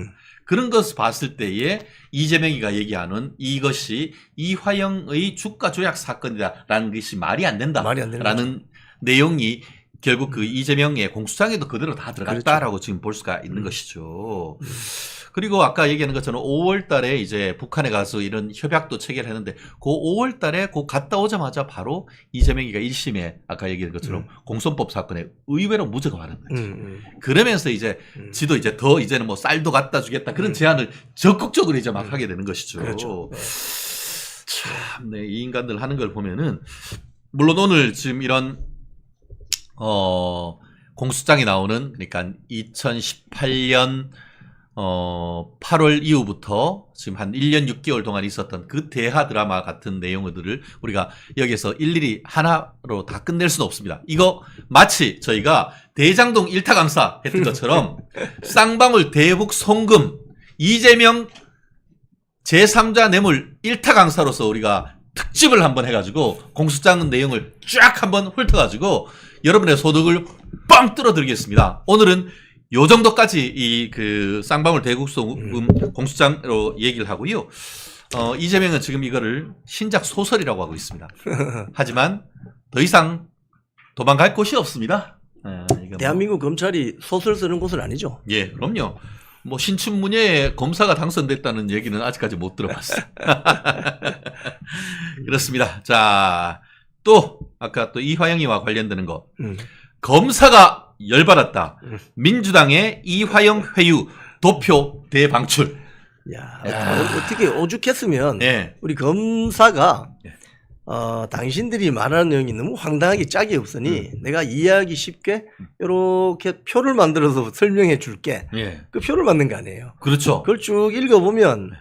그런 것을 봤을 때에 이재명이가 얘기하는 이것이 이화영의 주가 조작 사건이다라는 것이 말이 안 된다라는 내용이 결국 그 이재명의 공수장에도 그대로 다 들어갔다라고 지금 볼 수가 있는 것이죠. 그리고 아까 얘기하는 것처럼 5월 달에 이제 북한에 가서 이런 협약도 체결했는데 그 5월 달에 그 갔다 오자마자 바로 이재명이가 1심에 아까 얘기한 것처럼 공선법 사건에 의외로 무죄가 받은 거지. 그러면서 이제 지도 이제 더 이제는 뭐 쌀도 갖다 주겠다 그런 제안을 적극적으로 이제 막 하게 되는 것이죠. 그렇죠. 참, 네, 이 인간들 하는 걸 보면은 물론 오늘 지금 이런 공수장이 나오는 그러니까 2018년 8월 이후부터 지금 한 1년 6개월 동안 있었던 그 대하 드라마 같은 내용들을 우리가 여기서 일일이 하나로 다 끝낼 수는 없습니다. 이거 마치 저희가 대장동 일타 강사 했던 것처럼 쌍방울 대북 송금 이재명 제3자 뇌물 일타 강사로서 우리가 특집을 한번 해가지고 공수장 내용을 쫙 한번 훑어가지고 여러분의 소득을 빵 뚫어드리겠습니다. 오늘은 요 정도까지 이 그 쌍방울 대국소금 공수장으로 얘기를 하고요. 이재명은 지금 이거를 신작 소설이라고 하고 있습니다. 하지만 더 이상 도망갈 곳이 없습니다. 대한민국 검찰이 소설 쓰는 곳은 아니죠. 예, 그럼요. 뭐 신춘문예에 검사가 당선됐다는 얘기는 아직까지 못 들어봤어요. 그렇습니다. 자, 또 아까 또 이화영이와 관련되는 거. 검사가 열받았다. 민주당의 이화영 회유 도표 대방출. 야. 어떻게 오죽했으면 예. 우리 검사가 당신들이 말하는 내용이 너무 황당하게 짝이 없으니 내가 이해하기 쉽게 이렇게 표를 만들어서 설명해 줄게. 예. 그 표를 만든 거 아니에요. 그렇죠. 그걸 쭉 읽어보면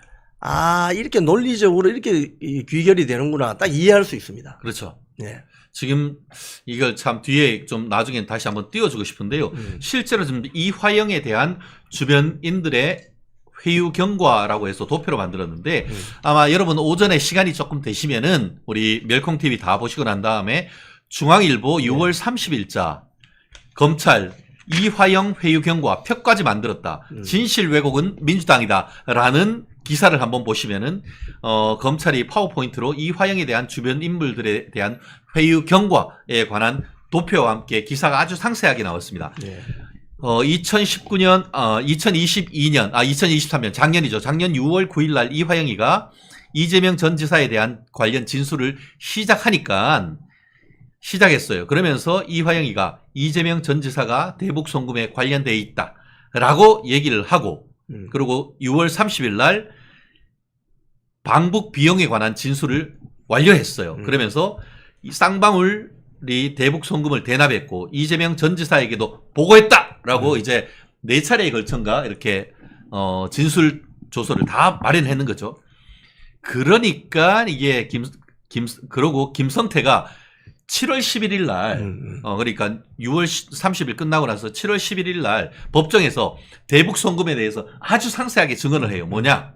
이렇게 논리적으로 이렇게 귀결이 되는구나 딱 이해할 수 있습니다. 그렇죠. 네. 지금 이걸 참 뒤에 좀 나중에 다시 한번 띄워주고 싶은데요. 실제로 지금 이화영에 대한 주변인들의 회유 경과라고 해서 도표로 만들었는데 아마 여러분 오전에 시간이 조금 되시면은 우리 멸콩TV 다 보시고 난 다음에 중앙일보 6월 30일자 검찰 이화영 회유 경과 표까지 만들었다. 진실 왜곡은 민주당이다라는 기사를 한번 보시면은 검찰이 파워포인트로 이화영에 대한 주변 인물들에 대한 회유 경과에 관한 도표와 함께 기사가 아주 상세하게 나왔습니다. 네. 2023년 작년이죠. 작년 6월 9일 날 이화영이가 이재명 전 지사에 대한 관련 진술을 시작했어요. 그러면서 이화영이가 이재명 전 지사가 대북 송금에 관련되어 있다라고 얘기를 하고 그리고 6월 30일 날 방북 비용에 관한 진술을 완료했어요. 그러면서 이 쌍방울이 대북 송금을 대납했고 이재명 전 지사에게도 보고했다라고 이제 4차례에 걸쳐가 이렇게 진술 조서를 다 마련했는 거죠. 그러니까 이게 그러고 김성태가 7월 11일 날, 그러니까 6월 30일 끝나고 나서 7월 11일 날 법정에서 대북 송금에 대해서 아주 상세하게 증언을 해요. 뭐냐?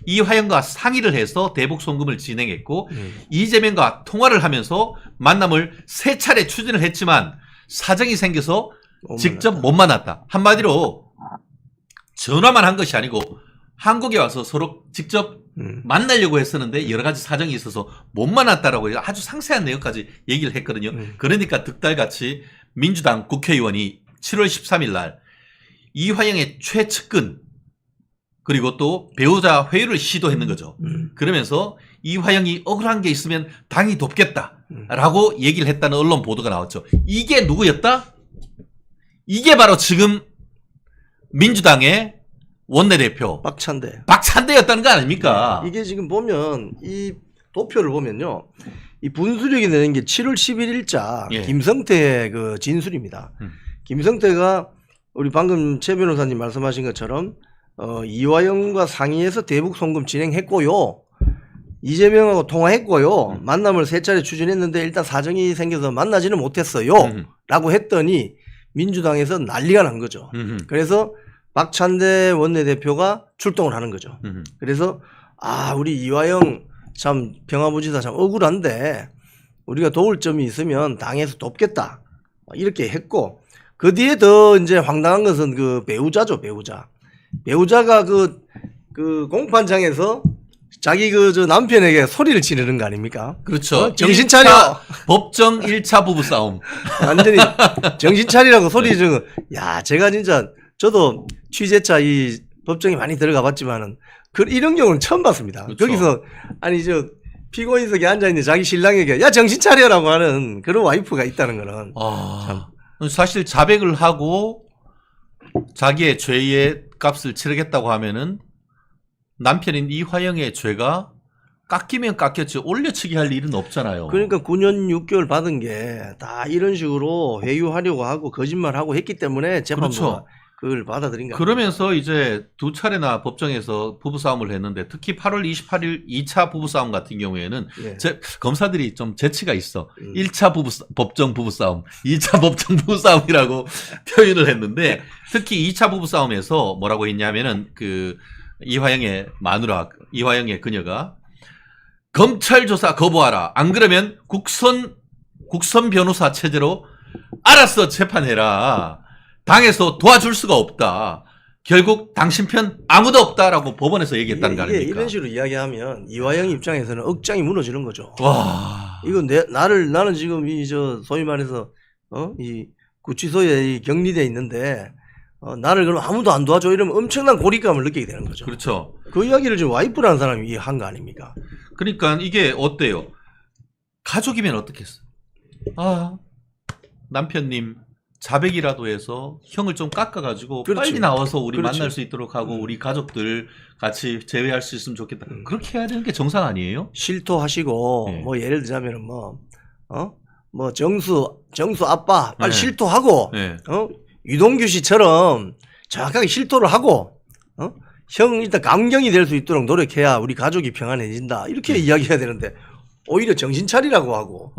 이화영과 상의를 해서 대북 송금을 진행했고, 이재명과 통화를 하면서 만남을 3차례 추진을 했지만 사정이 생겨서 직접 못 만났다. 한마디로 전화만 한 것이 아니고 한국에 와서 서로 직접 만나려고 했었는데 여러 가지 사정이 있어서 못 만났다라고 아주 상세한 내용까지 얘기를 했거든요. 그러니까 득달같이 민주당 국회의원이 7월 13일 날 이화영의 최측근 그리고 또 배우자 회유를 시도했는 거죠. 그러면서 이화영이 억울한 게 있으면 당이 돕겠다라고 얘기를 했다는 언론 보도가 나왔죠. 이게 누구였다? 이게 바로 지금 민주당의 원내대표 박찬대였다는 거 아닙니까? 이게 지금 보면 이 도표를 보면요. 이 분수령이 내는 게 7월 11일자 예. 김성태의 그 진술입니다. 김성태가 우리 방금 최 변호사님 말씀하신 것처럼 이화영과 상의해서 대북 송금 진행했고요. 이재명하고 통화했고요. 만남을 3차례 추진했는데 일단 사정이 생겨서 만나지는 못했어요. 라고 했더니 민주당에서 난리가 난 거죠. 그래서 박찬대 원내대표가 출동을 하는 거죠. 그래서 우리 이화영 참 평화부지사 참 억울한데 우리가 도울 점이 있으면 당에서 돕겠다 이렇게 했고 그 뒤에 더 이제 황당한 것은 그 배우자죠. 배우자가 그 공판장에서 자기 저 남편에게 소리를 지르는 거 아닙니까? 그렇죠. 정신 차려. 법정 1차 부부싸움. 완전히 정신 차리라고 소리 지르고 제가 진짜 저도 취재차 이 법정에 많이 들어가 봤지만은 이런 경우는 처음 봤습니다. 그렇죠. 거기서 피고인석에 앉아있는 자기 신랑에게 정신 차려라고 하는 그런 와이프가 있다는 거는 사실 자백을 하고 자기의 죄의 값을 치르겠다고 하면은 남편인 이화영의 죄가 깎이면 깎였지 올려치기 할 일은 없잖아요. 그러니까 9년 6개월 받은 게 다 이런 식으로 회유하려고 하고 거짓말하고 했기 때문에 재판부가 그렇죠. 그걸 받아들인 거예요. 그러면서 이제 2차례나 법정에서 부부싸움을 했는데 특히 8월 28일 2차 부부싸움 같은 경우에는 검사들이 좀 재치가 있어. 1차 법정 부부싸움, 2차 법정 부부싸움이라고 표현을 했는데 특히 2차 부부싸움에서 뭐라고 했냐면은 이화영의 마누라, 이화영의 그녀가 검찰 조사 거부하라. 안 그러면 국선 변호사 체제로 알아서 재판해라. 당에서 도와줄 수가 없다. 결국 당신 편 아무도 없다라고 법원에서 얘기했다는 거 아닙니까? 이런 식으로 이야기하면 이화영 입장에서는 억장이 무너지는 거죠. 와. 이거 나는 지금 소위 말해서 이 구치소에 격리돼 있는데 나를 그럼 아무도 안 도와줘 이러면 엄청난 고립감을 느끼게 되는 거죠. 그렇죠. 그 이야기를 지금 와이프라는 사람이 한 거 아닙니까? 그러니까 이게 어때요? 가족이면 어떻겠어? 남편님 자백이라도 해서 형을 좀 깎아가지고 그렇지. 빨리 나와서 우리 그렇지. 만날 수 있도록 하고 우리 가족들 같이 제외할 수 있으면 좋겠다. 그렇게 해야 되는 게 정상 아니에요? 실토하시고 네. 뭐 예를 들자면은 정수 아빠 빨리 네. 실토하고 네. 유동규 씨처럼 정확하게 실토를 하고 형 일단 감경이 될 수 있도록 노력해야 우리 가족이 평안해진다 이렇게 이야기해야 되는데 오히려 정신 차리라고 하고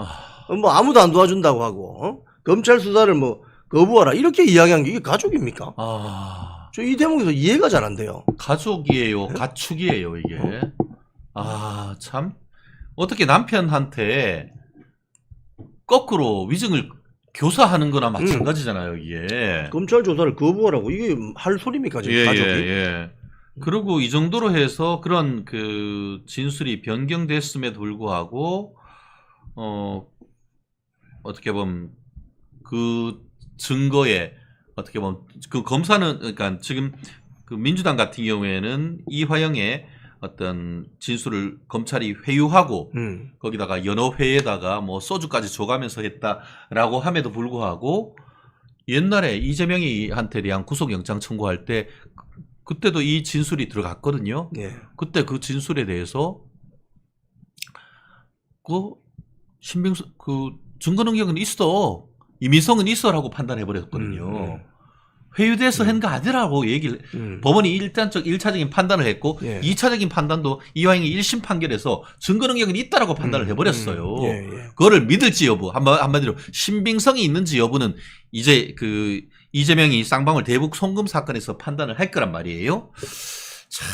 뭐 아무도 안 도와준다고 하고 검찰 수사를 뭐 거부하라 이렇게 이야기한 게 이게 가족입니까? 저 이 대목에서 이해가 잘 안 돼요. 가족이에요, 가축이에요 이게. 참 어떻게 남편한테 거꾸로 위증을 교사하는 거나 마찬가지잖아요, 이게. 검찰 조사를 거부하라고 이게 할 소리입니까 지금 가족이? 예. 그리고 이 정도로 해서 그런 그 진술이 변경됐음에도 불구하고 어떻게 보면 그 증거에 어떻게 보면 그 검사는 그러니까 지금 그 민주당 같은 경우에는 이화영의 어떤 진술을 검찰이 회유하고 거기다가 연어회에다가 뭐 소주까지 줘가면서 했다라고 함에도 불구하고 옛날에 이재명이 한테 대한 구속영장 청구할 때 그때도 이 진술이 들어갔거든요. 예. 그때 그 진술에 대해서 그 신빙수 그 증거 능력은 있어, 이미성은 있어라고 판단해 버렸거든요. 회유돼서 한 거 아니라고 얘기를 법원이 일단적 1차적인 판단을 했고 예. 2차적인 판단도 이화영이 1심 판결에서 증거 능력은 있다라고 판단을 해버렸어요. 예. 그거를 믿을지 여부, 한마디로 신빙성이 있는지 여부는 이제 그 이재명이 쌍방울 대북 송금 사건에서 판단을 할 거란 말이에요. 참,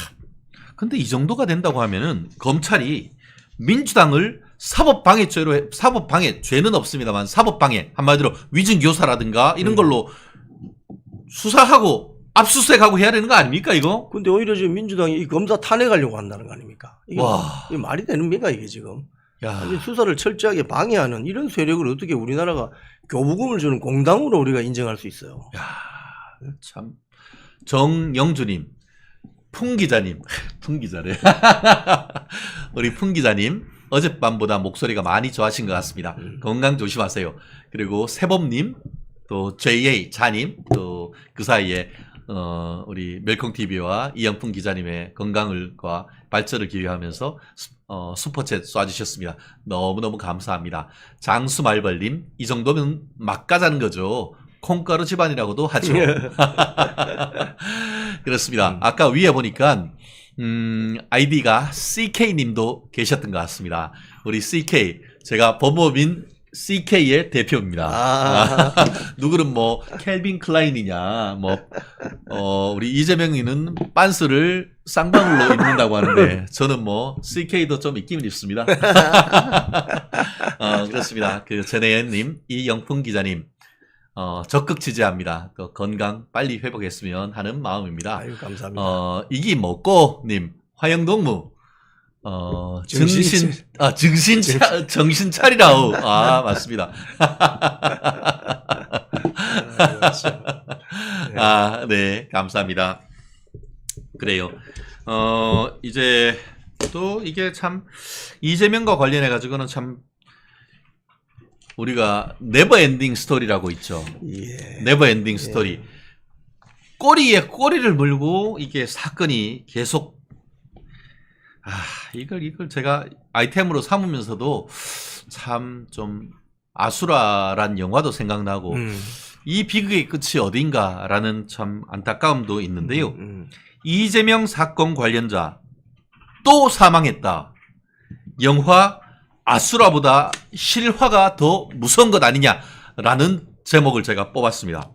근데 이 정도가 된다고 하면은 검찰이 민주당을 사법방해죄로, 사법방해 죄는 없습니다만 사법방해, 한마디로 위증교사라든가 이런 걸로 수사하고 압수수색하고 해야 되는 거 아닙니까 이거? 근데 오히려 지금 민주당이 이 검사 탄핵하려고 한다는 거 아닙니까? 이게, 와. 이게 말이 됩니까 이게 지금? 야. 아니, 수사를 철저하게 방해하는 이런 세력을 어떻게 우리나라가 교부금을 주는 공당으로 우리가 인정할 수 있어요? 야, 참. 정영주님, 풍기자님, 풍기자래. 우리 풍기자님, 어젯밤보다 목소리가 많이 좋아진 것 같습니다. 건강 조심하세요. 그리고 세범님, 또 JA 자님, 또 그 사이에 우리 멜콩TV와 이영풍 기자님의 건강과 발전을 기원하면서 슈퍼챗 쏴주셨습니다. 너무너무 감사합니다. 장수말벌님, 이 정도면 막 가자는 거죠. 콩가루 집안이라고도 하죠. 그렇습니다. 아까 위에 보니까 아이디가 CK님도 계셨던 것 같습니다. 우리 CK, 제가 법무법인 CK의 대표입니다. 누구는 뭐 켈빈 클라인이냐, 뭐 우리 이재명이는 빤스를 쌍방울로 입는다고 하는데 저는 뭐 CK도 좀 입기는 입습니다. 그렇습니다. 그 전혜연님, 이영풍 기자님, 적극 지지합니다. 또 건강 빨리 회복했으면 하는 마음입니다. 아유, 감사합니다. 이기 먹고님, 화영동무. 정신 차리라우. 맞습니다. 네, 감사합니다. 그래요. 이제 또 이게 참 이재명과 관련해 가지고는 참 우리가 네버 엔딩 스토리라고 있죠. 예. 네버 엔딩 스토리. 꼬리에 꼬리를 물고 이게 사건이 계속 이걸 제가 아이템으로 삼으면서도 참 좀 아수라란 영화도 생각나고 이 비극의 끝이 어딘가라는 참 안타까움도 있는데요. 이재명 사건 관련자 또 사망했다. 영화 아수라보다 실화가 더 무서운 것 아니냐라는 제목을 제가 뽑았습니다.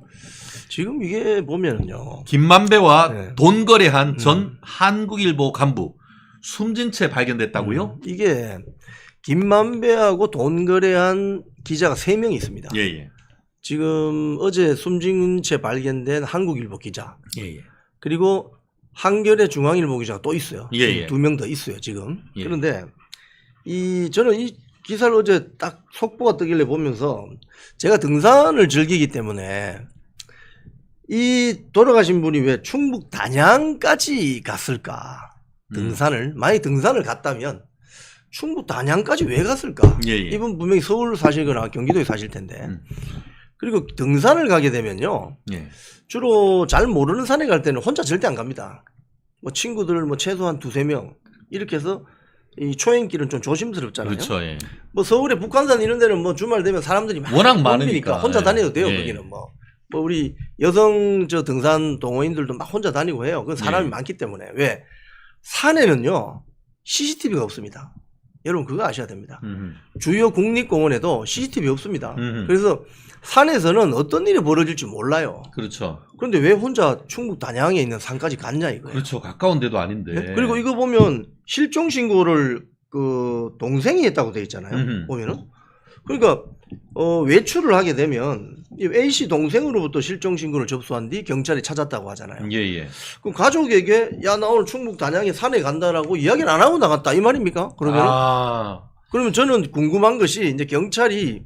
지금 이게 보면은요. 김만배와 네. 돈 거래한 전 한국일보 간부 숨진 채 발견됐다고요? 이게 김만배하고 돈 거래한 기자가 3명이 있습니다. 예. 지금 어제 숨진 채 발견된 한국일보 기자, 예. 그리고 한겨레 중앙일보 기자가 또 있어요. 예. 2명 더 있어요 지금. 예. 그런데 저는 이 기사를 어제 딱 속보가 뜨길래 보면서 제가 등산을 즐기기 때문에 이 돌아가신 분이 왜 충북 단양까지 갔을까? 등산을 만약에 등산을 갔다면 충북 단양까지 왜 갔을까? 예. 이분 분명히 서울 사시거나 경기도에 사실 텐데. 그리고 등산을 가게 되면요. 예. 주로 잘 모르는 산에 갈 때는 혼자 절대 안 갑니다. 뭐 친구들 뭐 최소한 2-3명 이렇게 해서 이 초행길은 좀 조심스럽잖아요. 그렇죠. 예. 뭐 서울의 북한산 이런 데는 뭐 주말 되면 사람들이 워낙 몰리니까 많으니까. 혼자 다녀도 돼요. 예. 거기는 뭐 우리 여성 등산 동호인들도 막 혼자 다니고 해요. 그건 사람이 예. 많기 때문에. 왜? 산에는요 CCTV가 없습니다. 여러분 그거 아셔야 됩니다. 주요 국립공원에도 CCTV 없습니다. 그래서 산에서는 어떤 일이 벌어질지 몰라요. 그렇죠. 그런데 왜 혼자 충북 단양에 있는 산까지 갔냐 이거예요. 그렇죠. 가까운 데도 아닌데. 네? 그리고 이거 보면 실종 신고를 그 동생이 했다고 돼 있잖아요. 보면은 그러니까 외출을 하게 되면 이 A씨 동생으로부터 실종 신고를 접수한 뒤 경찰이 찾았다고 하잖아요. 예. 그럼 가족에게 야 나 오늘 충북 단양에 산에 간다라고 이야기를 안 하고 나갔다 이 말입니까? 그러면 저는 궁금한 것이 이제 경찰이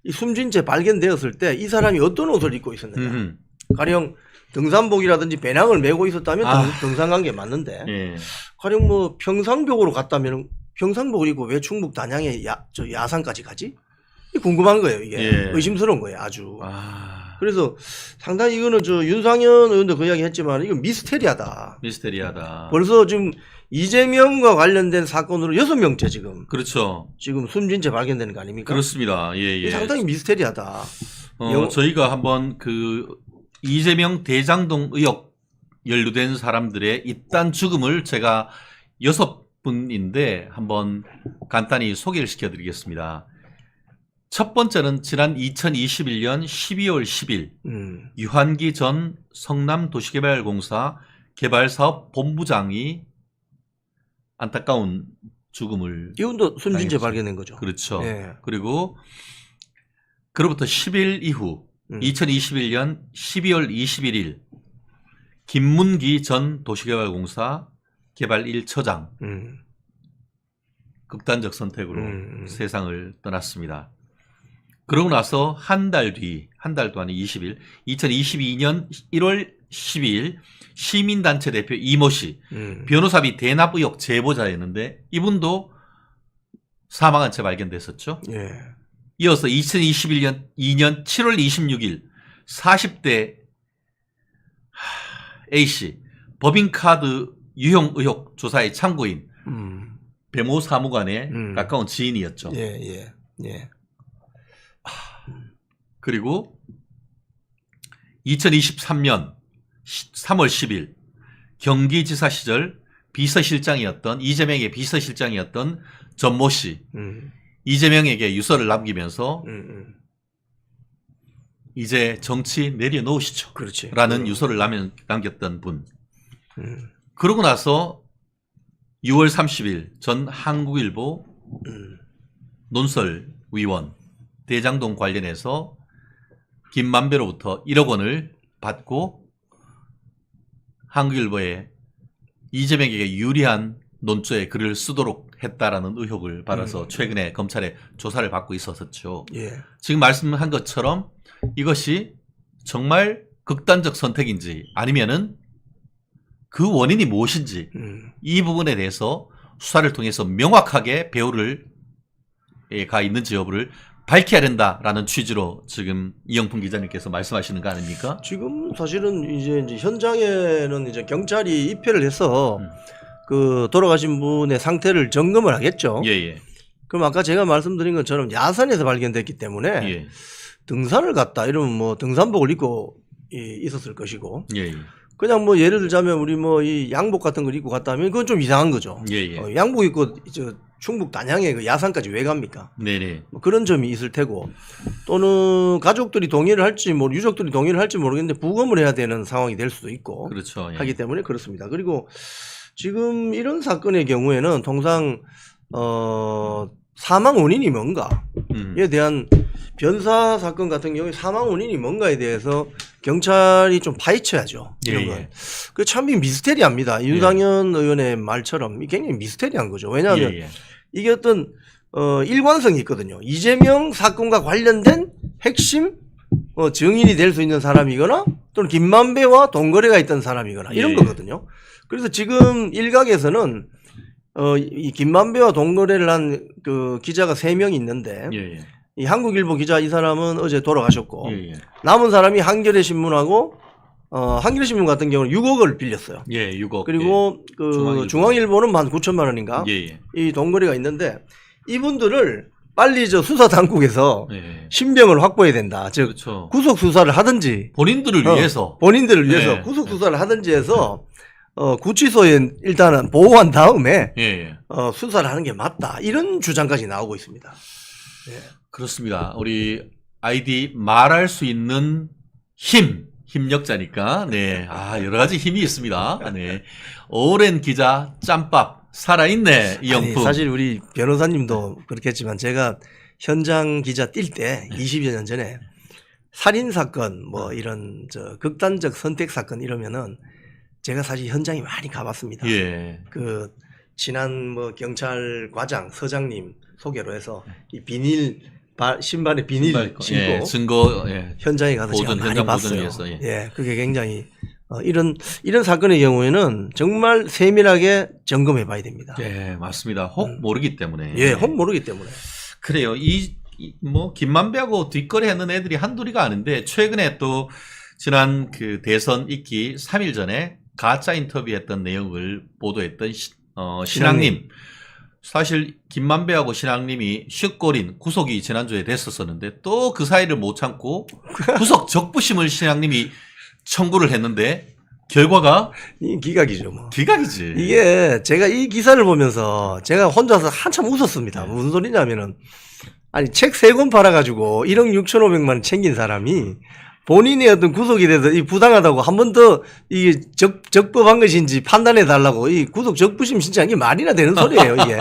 이 숨진 채 발견되었을 때 이 사람이 어떤 옷을 입고 있었느냐. 가령 등산복이라든지 배낭을 메고 있었다면 등산 간 게 맞는데 예. 가령 뭐 평상복으로 갔다면 평상복을 입고 왜 충북 단양에 야산까지 가지? 궁금한 거예요 이게. 예. 의심스러운 거예요 아주. 그래서 상당히 이거는 저 윤상현 의원도 그 이야기 했지만 이건 미스테리하다. 벌써 지금 이재명과 관련된 사건으로 6명째 지금. 그렇죠. 지금 숨진 채 발견되는 거 아닙니까? 그렇습니다. 예. 상당히 미스테리하다. 저희가 한번 그 이재명 대장동 의혹 연루된 사람들의 잇단 죽음을 제가 6분인데 한번 간단히 소개를 시켜드리겠습니다. 첫 번째는 지난 2021년 12월 10일 유한기 전 성남도시개발공사 개발사업 본부장이 안타까운 죽음을 이분도 숨진 채 당했죠. 발견된 거죠. 그렇죠. 예. 그리고 그로부터 10일 이후 2021년 12월 21일 김문기 전 도시개발공사 개발 1처장 극단적 선택으로 세상을 떠났습니다. 그러고 나서 한 달 도 아닌 20일 2022년 1월 12일 시민단체 대표 이모 씨 변호사비 대납 의혹 제보자였는데 이분도 사망한 채 발견됐었죠. 예. 이어서 2021년 7월 26일 40대 A씨 법인카드 유용 의혹 조사의 참고인 배모 사무관의 가까운 지인이었죠. 예. 그리고 2023년 3월 10일 경기지사 시절 비서실장이었던 이재명의 비서실장이었던 전모 씨 이재명에게 유서를 남기면서 이제 정치 내려놓으시죠. 그렇지. 라는 유서를 남겼던 분. 그러고 나서 6월 30일 전 한국일보 논설위원 대장동 관련해서 김만배로부터 1억 원을 받고 한국일보에 이재명에게 유리한 논조에 글을 쓰도록 했다라는 의혹을 받아서 최근에 검찰의 조사를 받고 있었었죠. 예. 지금 말씀한 것처럼 이것이 정말 극단적 선택인지 아니면은 그 원인이 무엇인지 이 부분에 대해서 수사를 통해서 명확하게 배후를 가 있는지 여부를 밝혀야 된다라는 취지로 지금 이영풍 기자님께서 말씀하시는 거 아닙니까? 지금 사실은 이제 현장에는 이제 경찰이 입회를 해서 그 돌아가신 분의 상태를 점검을 하겠죠. 예. 그럼 아까 제가 말씀드린 것처럼 야산에서 발견됐기 때문에 예. 등산을 갔다 이러면 뭐 등산복을 입고 있었을 것이고 예. 그냥 뭐 예를 들자면 우리 뭐 이 양복 같은 걸 입고 갔다 하면 그건 좀 이상한 거죠. 예. 양복 입고 충북 단양에 그 야산까지 왜 갑니까? 네네. 뭐 그런 점이 있을 테고 또는 가족들이 동의를 할지 뭐 유족들이 동의를 할지 모르겠는데 부검을 해야 되는 상황이 될 수도 있고 그렇죠. 예. 하기 때문에 그렇습니다. 그리고 지금 이런 사건의 경우에는 통상 사망 원인이 뭔가에 대한 변사 사건 같은 경우에 사망 원인이 뭔가에 대해서 경찰이 좀 파헤쳐야죠. 이런 건. 그 참 미스테리합니다. 윤상현 의원의 말처럼 굉장히 미스테리한 거죠. 왜냐하면 이게 어떤 일관성이 있거든요. 이재명 사건과 관련된 핵심 증인이 될 수 있는 사람이거나 또는 김만배와 동거래가 있던 사람이거나 이런 거거든요. 그래서 지금 일각에서는 이 김만배와 동거래를 한 그 기자가 3명이 있는데 이 한국일보 기자 이 사람은 어제 돌아가셨고 남은 사람이 한겨레 신문하고 한겨레 신문 같은 경우는 6억을 빌렸어요. 6억. 그리고 그 중앙일보는 19,000만 원인가 이 동거래가 있는데 이분들을 빨리 수사 당국에서 신병을 확보해야 된다. 즉 그렇죠. 구속 수사를 하든지 본인들을 위해서 구속 수사를 하든지 해서 구치소에 일단은 보호한 다음에 수사를 하는 게 맞다. 이런 주장까지 나오고 있습니다. 그렇습니다. 우리 아이디 말할 수 있는 힘력자니까 여러 가지 힘이 있습니다. 오랜 기자 짬밥 살아있네 이영풍. 사실 우리 변호사님도 그렇겠지만 제가 현장 기자 뛸 때 20여 년 전에 살인 사건 뭐 이런 극단적 선택 사건 이러면은 제가 사실 현장에 많이 가봤습니다. 예. 그 지난 뭐 경찰 과장 서장님 소개로 해서 이 비닐 신발에 비닐 신고 예, 증거 예. 현장에 가서 제가 보존, 많이 현장 보존 봤어요. 위해서, 예. 예, 그게 굉장히 이런 사건의 경우에는 정말 세밀하게 점검해 봐야 됩니다. 예, 맞습니다. 혹 모르기 때문에. 예, 혹 모르기 때문에. 그래요. 뭐 김만배하고 뒷거래 하는 애들이 한둘이가 아닌데 최근에 또 지난 그 대선 있기 3일 전에 가짜 인터뷰했던 내용을 보도했던 신앙님. 사실 김만배하고 신앙님이 슛골인 구속이 지난주에 됐었었는데 또 그 사이를 못 참고 구속 적부심을 신앙님이 청구를 했는데 결과가 이 기각이죠, 뭐. 기각이지. 이게 제가 이 기사를 보면서 제가 혼자서 한참 웃었습니다. 무슨 소리냐면은 아니 책 3권 팔아가지고 1억 6,500만 원 챙긴 사람이 본인이 어떤 구속이 돼서 이 부당하다고 한 번 더 이게 적법한 것인지 판단해 달라고 이 구속 적부심 신청한 게 말이나 되는 소리예요, 이게.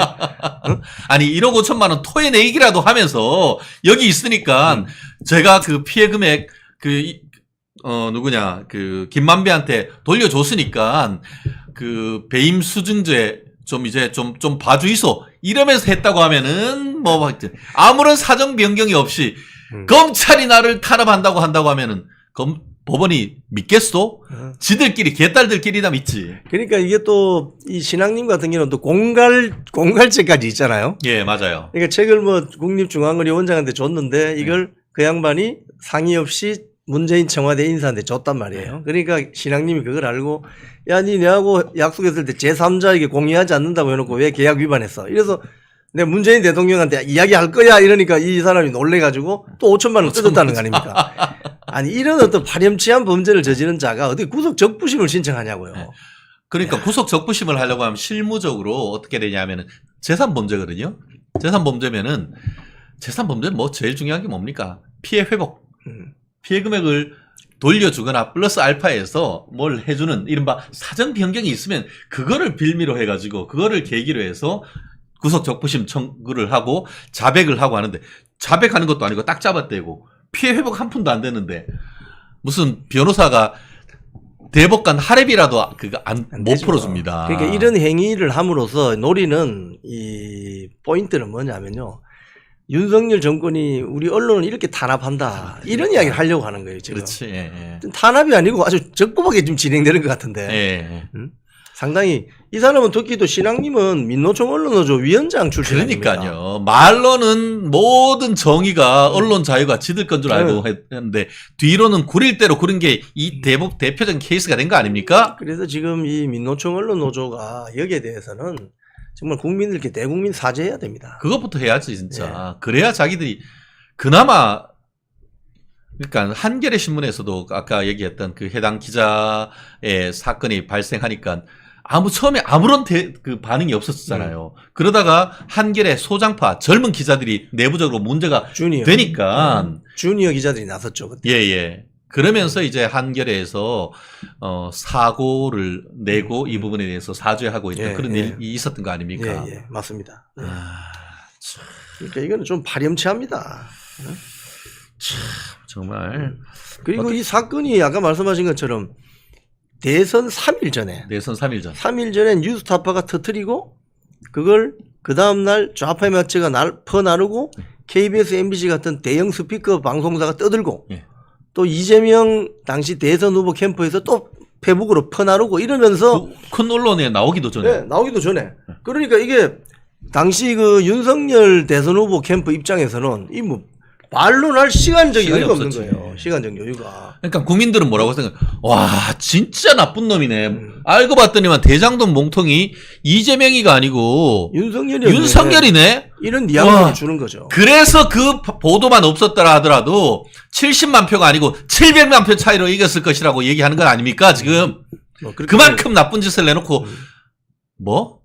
응? 아니 1억 5천만 원 토해내기라도 하면서 여기 있으니까 제가 그 피해 금액 누구냐 그 김만배한테 돌려줬으니까 그 배임 수증제 좀 이제 좀 봐주이소 이러면서 했다고 하면은 뭐 아무런 사정 변경이 없이 검찰이 나를 탄압한다고 한다고 하면은 법원이 믿겠소? 지들끼리 개딸들끼리 다 믿지. 그러니까 이게 또 이 신앙님 같은 경우는 또 공갈죄까지 있잖아요. 예, 맞아요. 그러니까 책을 뭐 국립중앙원리 원장한테 줬는데 이걸 그 양반이 상의 없이 문재인 청와대 인사한테 줬단 말이에요. 그러니까 신앙님이 그걸 알고 야, 니 내하고 약속했을 때 제3자에게 공유하지 않는다고 해놓고 왜 계약 위반했어? 이래서 내가 문재인 대통령한테 이야기할 거야 이러니까 이 사람이 놀래가지고 또 5천만 원 뜯었다는 거 아닙니까? 아니 이런 어떤 파렴치한 범죄를 저지른 자가 어떻게 구속 적부심을 신청하냐고요. 네. 그러니까 구속 적부심을 하려고 하면 실무적으로 어떻게 되냐면은 재산 범죄거든요. 재산 범죄는 뭐 제일 중요한 게 뭡니까? 피해 회복. 피해 금액을 돌려주거나 플러스 알파에서 뭘 해주는 이른바 사정 변경이 있으면 그거를 빌미로 해가지고 그거를 계기로 해서 구속 적부심 청구를 하고 자백을 하고 하는데 자백하는 것도 아니고 딱 잡아떼고 피해 회복 한 푼도 안 되는데 무슨 변호사가 대법관 할애비라도 그거 못 풀어줍니다. 그러니까 이런 행위를 함으로써 노리는 이 포인트는 뭐냐면요. 윤석열 정권이 우리 언론을 이렇게 탄압한다. 이런 이야기를 하려고 하는 거예요, 지금. 그렇지. 예. 탄압이 아니고 아주 적법하게 좀 진행되는 것 같은데. 예. 상당히 이 사람은 특히도 신앙님은 민노총 언론노조 위원장 출신입니다. 그러니까요. 말로는 모든 정의가 언론 자유가 지들 건 줄 알고 했는데 뒤로는 구릴 대로 구린 게 이 대표적인 케이스가 된 거 아닙니까? 그래서 지금 이 민노총 언론노조가 여기에 대해서는 정말 국민들께 대국민 사죄해야 됩니다. 그것부터 해야지 진짜. 그래야 자기들이 그나마 그러니까 한겨레 신문에서도 아까 얘기했던 그 해당 기자의 사건이 발생하니까 처음에 아무런 그 반응이 없었잖아요. 그러다가 한겨레 소장파 젊은 기자들이 내부적으로 문제가 되니까 주니어 기자들이 나섰죠. 그때. 예. 그러면서 이제 한겨레에서 사고를 내고 이 부분에 대해서 사죄하고 있던 그런 일이 있었던 거 아닙니까? 예, 맞습니다. 그러니까 이거는 좀 파렴치합니다. 참 정말. 그리고 이 사건이 아까 말씀하신 것처럼 대선 3일 전에. 대선 3일 전. 3일 전에 뉴스타파가 터뜨리고 그걸 그 다음날 좌파 매체가 퍼나르고 KBS, MBC 같은 대형 스피커 방송사가 떠들고 또 이재명 당시 대선 후보 캠프에서 또 페북으로 퍼나르고 이러면서 큰 언론에 나오기도 전에. 네, 나오기도 전에. 그러니까 이게 당시 그 윤석열 대선 후보 캠프 입장에서는 이 뭐 말로 날 시간적 여유가 없는 거예요. 시간적 여유가. 그러니까 국민들은 뭐라고 생각해? 와, 진짜 나쁜 놈이네. 알고 봤더니만 대장동 몽통이 이재명이가 아니고 윤석열이네. 이런 뉘앙스를 주는 거죠. 그래서 그 보도만 없었더라 하더라도 70만 표가 아니고 700만 표 차이로 이겼을 것이라고 얘기하는 건 아닙니까? 지금 그만큼 나쁜 짓을 내놓고 뭐?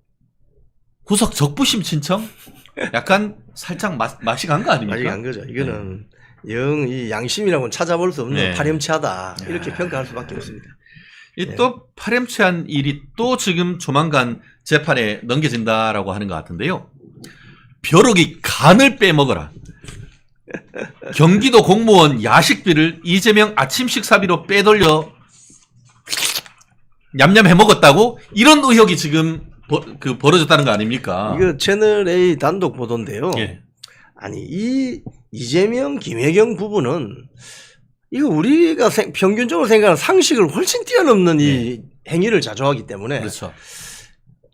구속 적부심 신청? 약간 살짝 맛이 간 거 아닙니까? 맛이 간 거죠. 이거는 영 이 양심이라고는 찾아볼 수 없는 파렴치하다 이렇게 평가할 수밖에 없습니다. 또 파렴치한 일이 또 지금 조만간 재판에 넘겨진다라고 하는 것 같은데요. 벼룩이 간을 빼먹어라. 경기도 공무원 야식비를 이재명 아침 식사비로 빼돌려 냠냠 해먹었다고? 이런 의혹이 지금 벌어졌다는 거 아닙니까? 이거 채널 A 단독 보도인데요. 예. 아니 이 이재명 김혜경 부부는 이거 우리가 평균적으로 생각하는 상식을 훨씬 뛰어넘는 이 행위를 자주 하기 때문에 그렇죠.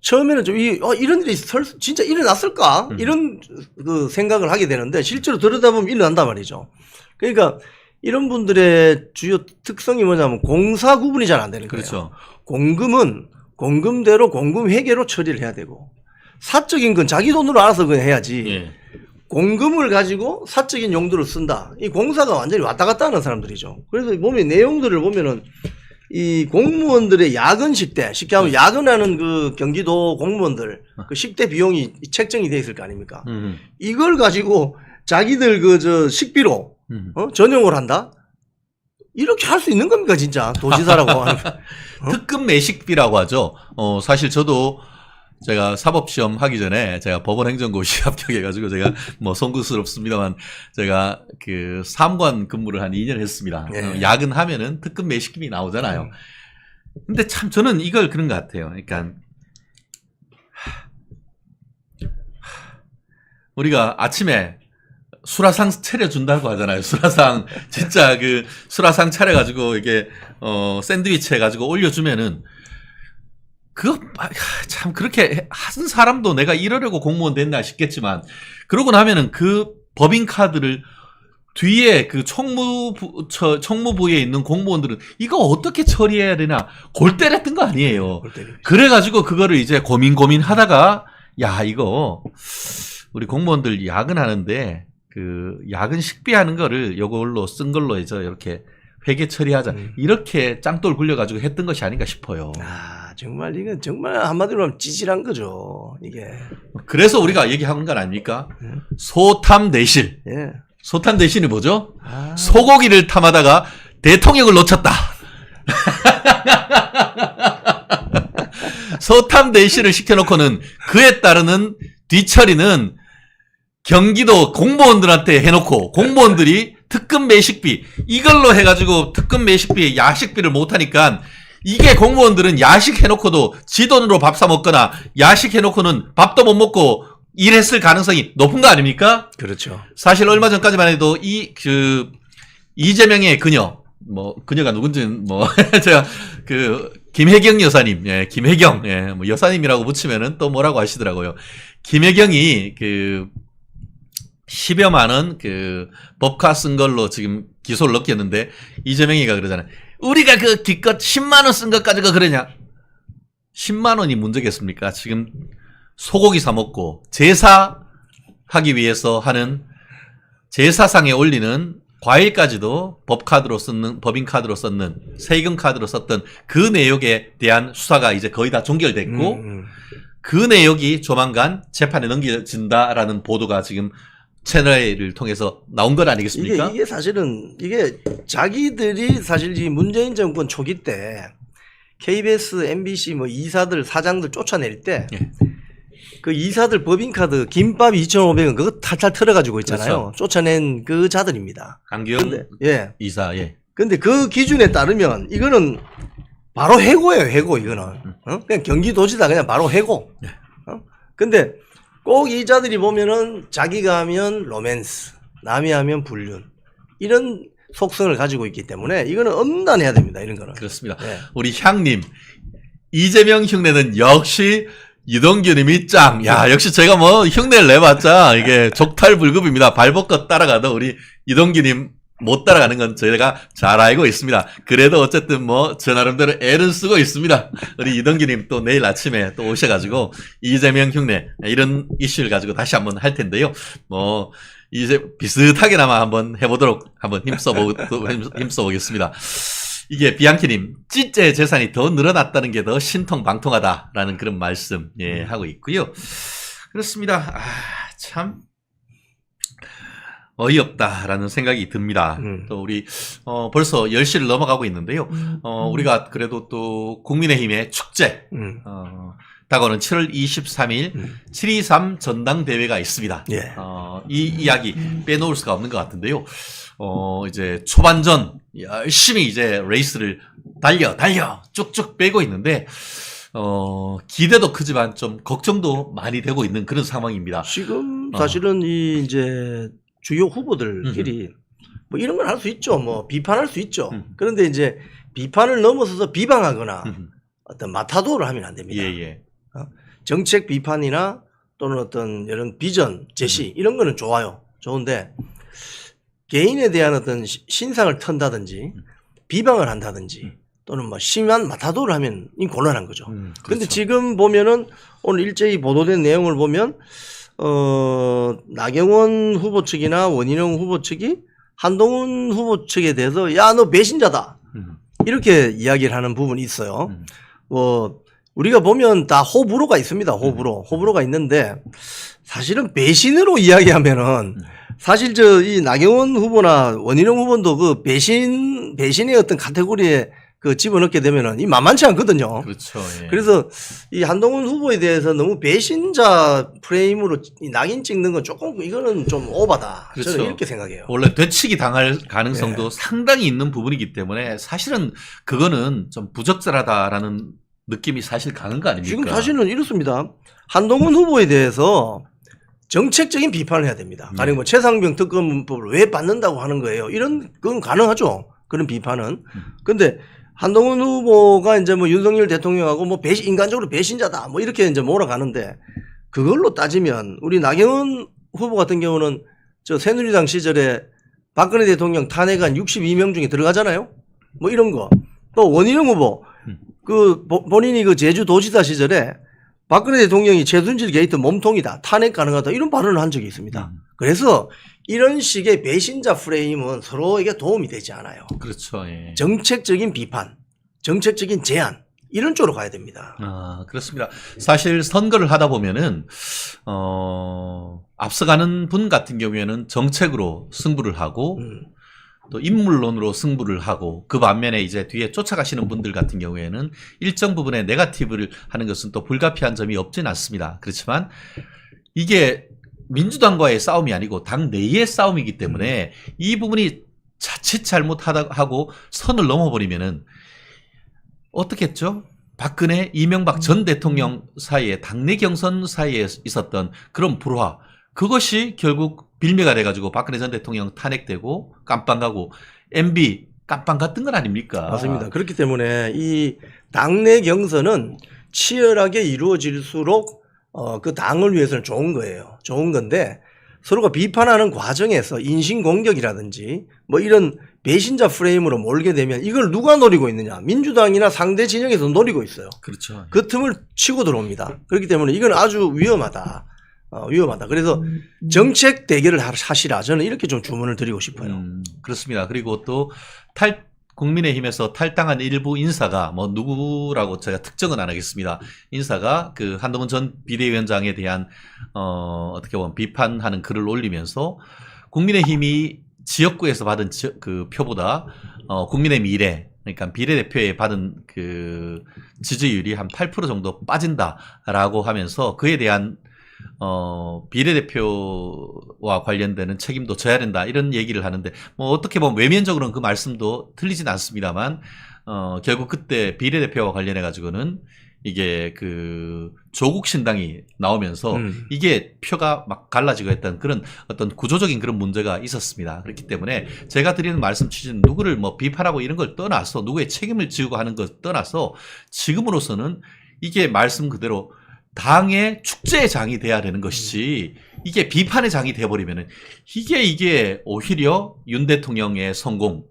처음에는 좀 이런 일이 진짜 일어났을까 이런 그 생각을 하게 되는데 실제로 들여다보면 일어난단 말이죠. 그러니까 이런 분들의 주요 특성이 뭐냐면 공사 구분이 잘 안 되는 거예요. 그렇죠. 공금은 공금대로 공금 회계로 처리를 해야 되고 사적인 건 자기 돈으로 알아서 그냥 해야지. 예. 공금을 가지고 사적인 용도로 쓴다. 이 공사가 완전히 왔다 갔다 하는 사람들이죠. 그래서 보면 내용들을 보면은 이 공무원들의 야근 식대, 쉽게 하면 야근하는 그 경기도 공무원들 그 식대 비용이 책정이 돼 있을 거 아닙니까? 이걸 가지고 자기들 그 저 식비로 전용을 한다? 이렇게 할 수 있는 겁니까 진짜 도지사라고 하는 특급 매식비라고 하죠. 사실 저도 제가 사법시험 하기 전에 제가 법원행정고시 합격해가지고 제가 뭐 송구스럽습니다만 제가 그 사무관 근무를 한 2년 했습니다. 네. 야근하면은 특급 매식금이 나오잖아요. 근데 참 저는 이걸 그런 것 같아요. 그러니까 우리가 아침에 수라상 차려준다고 하잖아요. 수라상 진짜 그 수라상 차려가지고 이게 샌드위치 해가지고 올려주면은. 그거 참 그렇게 하는 사람도 내가 이러려고 공무원 됐나 싶겠지만 그러고 나면은 그 법인카드를 뒤에 그 총무부에 있는 공무원들은 이거 어떻게 처리해야 되나 골 때렸던 거 아니에요. 그래가지고 그거를 이제 고민하다가 야 이거 우리 공무원들 야근하는데 그 야근 식비하는 거를 요걸로 쓴 걸로 이제 이렇게 회계 처리하자. 이렇게 짱돌 굴려가지고 했던 것이 아닌가 싶어요. 아, 정말 이건 정말 한마디로 하면 찌질한 거죠. 이게. 그래서 우리가 얘기한 건 아닙니까? 소탐 내실. 예. 소탐 내실이 뭐죠? 소고기를 탐하다가 대통령을 놓쳤다. 소탐 내실을 시켜놓고는 그에 따르는 뒤처리는 경기도 공무원들한테 해놓고 공무원들이 특급 매식비 이걸로 해가지고 특급 매식비 야식비를 못하니까 이게 공무원들은 야식 해놓고도 지 돈으로 밥 사 먹거나 야식 해놓고는 밥도 못 먹고 일했을 가능성이 높은 거 아닙니까? 그렇죠. 사실 얼마 전까지만 해도 이재명의 그녀가 누군지는 제가 김혜경 여사님, 김혜경, 여사님이라고 붙이면은 또 뭐라고 하시더라고요. 김혜경이 10여만 원 법카 쓴 걸로 지금 기소를 넣겠는데 이재명이가 그러잖아요. 우리가 기껏 10만 원 쓴 것 가지고 그러냐? 10만 원이 문제겠습니까? 지금 소고기 사 먹고 제사하기 위해서 하는 제사상에 올리는 과일까지도 법인카드로 썼는 세금카드로 썼던 그 내역에 대한 수사가 이제 거의 다 종결됐고 그 내역이 조만간 재판에 넘겨진다라는 보도가 지금 채널을 통해서 나온 건 아니겠습니까? 이게 사실은 이게 자기들이 사실 이 문재인 정권 초기 때 KBS, MBC 이사들 사장들 쫓아낼 때 그 이사들 법인카드 김밥이 2,500원 그거 탈탈 털어가지고 있잖아요. 그렇죠. 쫓아낸 그 자들입니다. 강기영 이사. 근데 그 기준에 따르면 이거는 바로 해고예요. 해고 이거는. 그냥 경기도지사 그냥 바로 해고. 근데 꼭 이 자들이 보면은 자기가 하면 로맨스, 남이 하면 불륜 이런 속성을 가지고 있기 때문에 이거는 엄단해야 됩니다. 이런 거는. 그렇습니다. 우리 향님 이재명 흉내는 역시 이동규님이 짱. 야 역시 제가 흉내를 내봤자 이게 족탈불급입니다. 발벗고 따라가도 우리 이동규님 못 따라가는 건 저희가 잘 알고 있습니다. 그래도 어쨌든 저 나름대로 애를 쓰고 있습니다. 우리 이동규님 또 내일 아침에 또 오셔가지고 이재명 흉내 이런 이슈를 가지고 다시 한번 할 텐데요. 이제 비슷하게나마 한번 해보도록 한번 힘써보겠습니다. 이게 비앙키님 찌째 재산이 더 늘어났다는 게 더 신통방통하다라는 그런 말씀 하고 있고요. 그렇습니다. 참 어이없다라는 생각이 듭니다. 또 우리 벌써 10시를 넘어가고 있는데요. 우리가 그래도 또 국민의힘의 축제 다가오는 7월 23일 723 전당대회가 있습니다. 예. 이 이야기 빼놓을 수가 없는 것 같은데요. 이제 초반전 열심히 이제 레이스를 달려 쭉쭉 빼고 있는데, 기대도 크지만 좀 걱정도 많이 되고 있는 그런 상황입니다. 지금 사실은 이 이제 주요 후보들끼리 뭐 이런 걸 할 수 있죠. 뭐 비판할 수 있죠. 그런데 이제 비판을 넘어서서 비방하거나 어떤 마타도를 하면 안 됩니다. 예. 정책 비판이나 또는 어떤 이런 비전 제시 이런 거는 좋아요. 좋은데 개인에 대한 어떤 신상을 턴다든지 비방을 한다든지 또는 뭐 심한 마타도를 하면 이 곤란한 거죠. 그런데 그렇죠. 지금 보면은 오늘 일제히 보도된 내용을 보면 나경원 후보 측이나 원희룡 후보 측이 한동훈 후보 측에 대해서 야, 너 배신자다. 이렇게 이야기를 하는 부분이 있어요. 뭐 우리가 보면 다 호불호가 있습니다. 호불호가 있는데 사실은 배신으로 이야기하면은 사실 이 나경원 후보나 원희룡 후보도 그 배신의 어떤 카테고리에 그 집어넣게 되면은 이 만만치 않거든요. 그렇죠. 예. 그래서 이 한동훈 후보에 대해서 너무 배신자 프레임으로 이 낙인 찍는 건 조금 이거는 좀 오바다. 그렇죠. 저는 이렇게 생각해요. 원래 되치기 당할 가능성도 상당히 있는 부분이기 때문에 사실은 그거는 좀 부적절하다라는 느낌이 사실 강한 거 아닙니까? 지금 사실은 이렇습니다. 한동훈 후보에 대해서 정책적인 비판을 해야 됩니다. 가령 뭐 최상병 특검법을 왜 받는다고 하는 거예요. 그건 가능하죠. 그런 비판은. 근데 한동훈 후보가 이제 뭐 윤석열 대통령하고 뭐 인간적으로 배신자다 뭐 이렇게 이제 몰아가는데 그걸로 따지면 우리 나경원 후보 같은 경우는 저 새누리당 시절에 박근혜 대통령 탄핵안 62명 중에 들어가잖아요. 뭐 이런 거. 또 원희룡 후보 그 본인이 그 제주도지사 시절에 박근혜 대통령이 최순실 게이트 몸통이다, 탄핵 가능하다 이런 발언을 한 적이 있습니다. 그래서 이런 식의 배신자 프레임은 서로에게 도움이 되지 않아요. 그렇죠. 예. 정책적인 비판, 정책적인 제안 이런 쪽으로 가야 됩니다. 그렇습니다. 사실 선거를 하다 보면은 앞서가는 분 같은 경우에는 정책으로 승부를 하고 또 인물론으로 승부를 하고 그 반면에 이제 뒤에 쫓아가시는 분들 같은 경우에는 일정 부분의 네거티브를 하는 것은 또 불가피한 점이 없진 않습니다. 그렇지만 이게 민주당과의 싸움이 아니고 당 내의 싸움이기 때문에 이 부분이 자칫 잘못하고 선을 넘어버리면은 어떻게 했죠? 박근혜, 이명박 전 대통령 사이에 당내 경선 사이에 있었던 그런 불화 그것이 결국 빌미가 돼가지고 박근혜 전 대통령 탄핵되고 깜빵 가고 MB 깜빵 갔던 건 아닙니까? 맞습니다. 그렇기 때문에 이 당내 경선은 치열하게 이루어질수록 그 당을 위해서는 좋은 거예요. 좋은 건데 서로가 비판하는 과정에서 인신공격이라든지 뭐 이런 배신자 프레임으로 몰게 되면 이걸 누가 노리고 있느냐. 민주당이나 상대 진영에서 노리고 있어요. 그렇죠. 그 틈을 치고 들어옵니다. 그렇기 때문에 이건 아주 위험하다. 위험하다. 그래서 정책 대결을 하시라. 저는 이렇게 좀 주문을 드리고 싶어요. 그렇습니다. 그리고 또 국민의힘에서 탈당한 일부 인사가 뭐 누구라고 제가 특정은 안 하겠습니다. 인사가 그 한동훈 전 비대위원장에 대한 어떻게 보면 비판하는 글을 올리면서 국민의힘이 지역구에서 받은 그 표보다 국민의 미래 그러니까 비례대표에 받은 그 지지율이 한 8% 정도 빠진다라고 하면서 그에 대한 비례대표와 관련되는 책임도 져야 된다 이런 얘기를 하는데 뭐 어떻게 보면 외면적으로는 그 말씀도 틀리진 않습니다만 결국 그때 비례대표와 관련해 가지고는 이게 그 조국 신당이 나오면서 이게 표가 막 갈라지고 했던 그런 어떤 구조적인 그런 문제가 있었습니다. 그렇기 때문에 제가 드리는 말씀 취지는 누구를 뭐 비판하고 이런 걸 떠나서 누구의 책임을 지우고 하는 걸 떠나서 지금으로서는 이게 말씀 그대로 당의 축제의 장이 돼야 되는 것이지 이게 비판의 장이 돼버리면은 이게 오히려 윤 대통령의 성공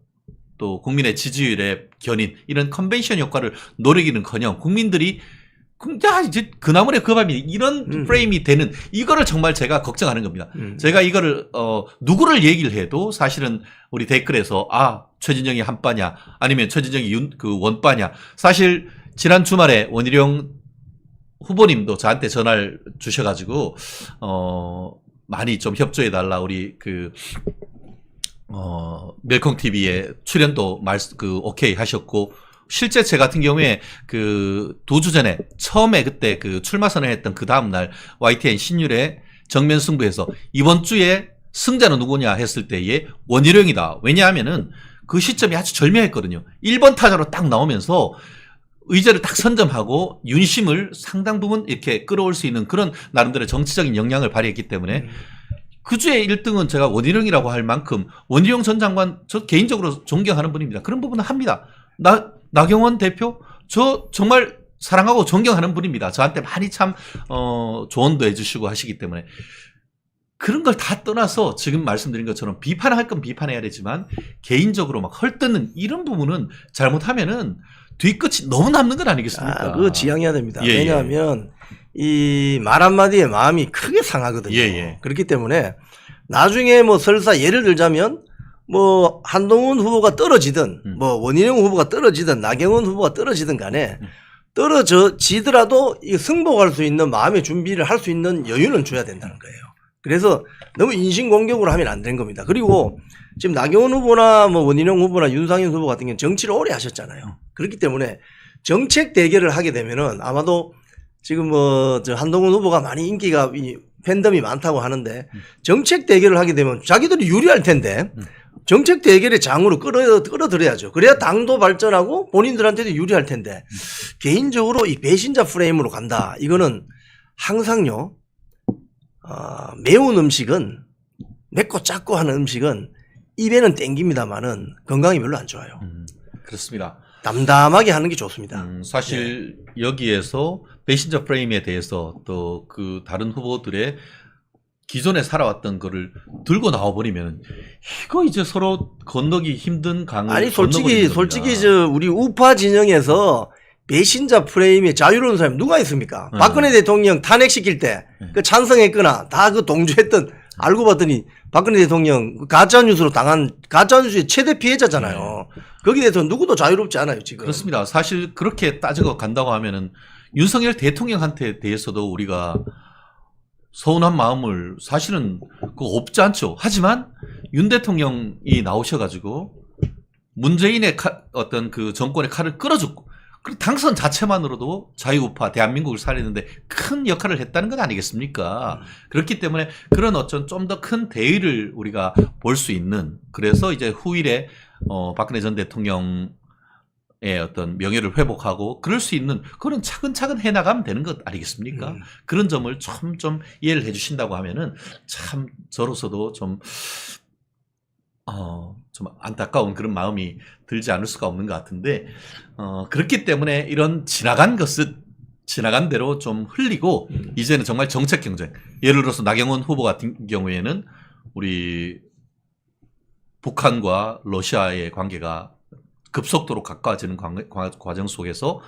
또 국민의 지지율의 견인 이런 컨벤션 효과를 노리기는커녕 국민들이 야 이제 그나물의 그 밤이 이런 프레임이 되는 이거를 정말 제가 걱정하는 겁니다. 제가 이거를 누구를 얘기를 해도 사실은 우리 댓글에서 최진영이 한빠냐 아니면 최진영이 그 원빠냐 사실 지난 주말에 원희룡 후보님도 저한테 전화를 주셔가지고 많이 좀 협조해달라 우리 멜콩 TV에 출연도 오케이 하셨고 실제 제 같은 경우에 그 2주 전에 처음에 그때 그 출마 선언했던 그 다음날 YTN 신율의 정면 승부에서 이번 주에 승자는 누구냐 했을 때에 원희룡이다. 왜냐하면은 그 시점이 아주 절묘했거든요. 1번 타자로 딱 나오면서 의제를 딱 선점하고 윤심을 상당 부분 이렇게 끌어올 수 있는 그런 나름대로 정치적인 역량을 발휘했기 때문에 그 주에 1등은 제가 원희룡이라고 할 만큼 원희룡 전 장관 저 개인적으로 존경하는 분입니다. 그런 부분은 합니다. 나경원 대표 저 정말 사랑하고 존경하는 분입니다. 저한테 많이 참 조언도 해주시고 하시기 때문에 그런 걸 다 떠나서 지금 말씀드린 것처럼 비판할 건 비판해야 되지만 개인적으로 막 헐뜯는 이런 부분은 잘못하면은 뒤끝이 너무 남는 건 아니겠습니까? 그거 지양해야 됩니다. 예, 왜냐하면 이 말 한마디에 마음이 크게 상하거든요. 예. 그렇기 때문에 나중에 뭐 설사 예를 들자면 뭐 한동훈 후보가 떨어지든 뭐 원희룡 후보가 떨어지든 나경원 후보가 떨어지든 간에 떨어지더라도 승복할 수 있는 마음의 준비를 할 수 있는 여유는 줘야 된다는 거예요. 그래서 너무 인신공격으로 하면 안 되는 겁니다. 그리고 지금 나경원 후보나 뭐 원희룡 후보나 윤상현 후보 같은 경우는 정치를 오래 하셨잖아요. 그렇기 때문에 정책 대결을 하게 되면은 아마도 지금 뭐 저 한동훈 후보가 많이 인기가 팬덤이 많다고 하는데 정책 대결을 하게 되면 자기들이 유리할 텐데 정책 대결의 장으로 끌어들여야죠. 그래야 당도 발전하고 본인들한테도 유리할 텐데 개인적으로 이 배신자 프레임으로 간다. 이거는 항상요. 매운 음식은 맵고 짭고 하는 음식은 입에는 땡깁니다만은 건강에 별로 안 좋아요. 그렇습니다. 담담하게 하는 게 좋습니다. 사실 여기에서 배신자 프레임에 대해서 또 그 다른 후보들의 기존에 살아왔던 거를 들고 나와버리면 이거 이제 서로 건너기 힘든 강을 아니 건너버리는 솔직히 저 우리 우파 진영에서 배신자 프레임에 자유로운 사람이 누가 있습니까? 박근혜 대통령 탄핵시킬 때 그 찬성했거나 다 그 동조했던 알고 봤더니 박근혜 대통령 가짜뉴스로 당한 가짜뉴스의 최대 피해자잖아요. 거기에 대해서 누구도 자유롭지 않아요 지금. 그렇습니다. 사실 그렇게 따지고 간다고 하면은 윤석열 대통령한테 대해서도 우리가 서운한 마음을 사실은 없지 않죠. 하지만 윤 대통령이 나오셔가지고 문재인의 어떤 그 정권의 칼을 끌어줬고 그리고 당선 자체만으로도 자유우파 대한민국을 살리는데 큰 역할을 했다는 건 아니겠습니까? 그렇기 때문에 그런 어떤 좀 더 큰 대의를 우리가 볼 수 있는 그래서 이제 후일에 박근혜 전 대통령의 어떤 명예를 회복하고 그럴 수 있는 그런 차근차근 해나가면 되는 것 아니겠습니까? 그런 점을 좀 이해를 해주신다고 하면은 참 저로서도 좀 안타까운 그런 마음이 들지 않을 수가 없는 것 같은데, 그렇기 때문에 이런 지나간 것은 지나간 대로 좀 흘리고, 이제는 정말 정책 경쟁. 예를 들어서 나경원 후보 같은 경우에는 우리 북한과 러시아의 관계가 급속도로 가까워지는 과정 속에서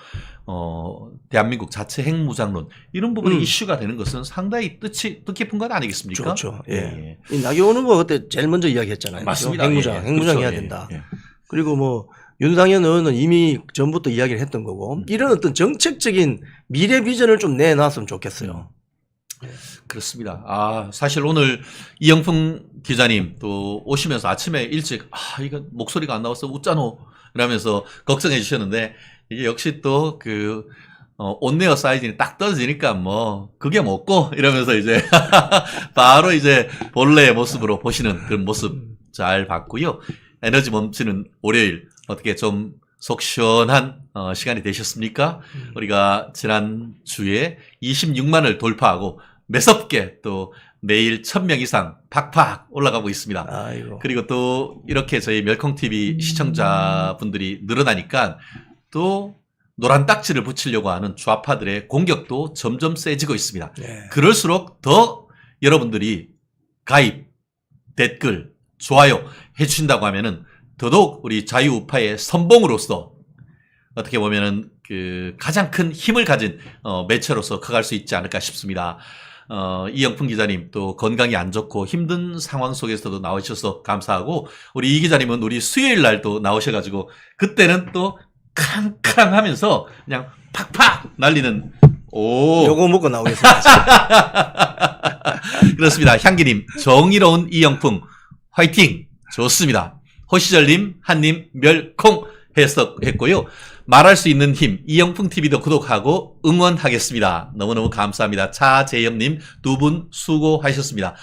대한민국 자체 핵무장론 이런 부분이 이슈가 되는 것은 상당히 뜻깊은 건 아니겠습니까? 그렇죠. 예. 이 나경원 후보가 그때 제일 먼저 이야기했잖아요. 맞습니다. 핵무장 그렇죠. 해야 된다. 그리고 뭐 윤상현 의원은 이미 전부터 이야기를 했던 거고 이런 어떤 정책적인 미래 비전을 좀 내놨으면 좋겠어요. 그렇습니다. 사실 오늘 이영풍 기자님 또 오시면서 아침에 일찍 이거 목소리가 안 나와서 웃자노 이러면서 걱정해 주셨는데 이게 역시 또 그 온네어 사이즈니 딱 떨어지니까 뭐 그게 뭐고 이러면서 이제 바로 이제 본래의 모습으로 보시는 그런 모습 잘 봤고요. 에너지 넘치는 월요일 어떻게 좀 속 시원한 시간이 되셨습니까? 우리가 지난 주에 26만을 돌파하고 매섭게 또 매일 1000명 이상 팍팍 올라가고 있습니다. 아이고. 그리고 또 이렇게 저희 멸콩TV 시청자분들이 늘어나니까 또 노란 딱지를 붙이려고 하는 좌파들의 공격도 점점 세지고 있습니다. 네. 그럴수록 더 여러분들이 가입, 댓글, 좋아요 해주신다고 하면은 더더욱 우리 자유우파의 선봉으로서 어떻게 보면은 그 가장 큰 힘을 가진 매체로서 커갈 수 있지 않을까 싶습니다. 이영풍 기자님 또 건강이 안 좋고 힘든 상황 속에서도 나오셔서 감사하고 우리 이 기자님은 우리 수요일 날도 나오셔가지고 그때는 또 캉캉 하면서 그냥 팍팍 날리는 요거 먹고 나오겠습니다. 그렇습니다. 향기님 정의로운 이영풍 화이팅 좋습니다. 호시절님 한님 멸콩 했고요. 말할 수 있는 힘 이영풍 TV도 구독하고 응원하겠습니다. 너무너무 감사합니다. 차재엽님 두 분 수고하셨습니다.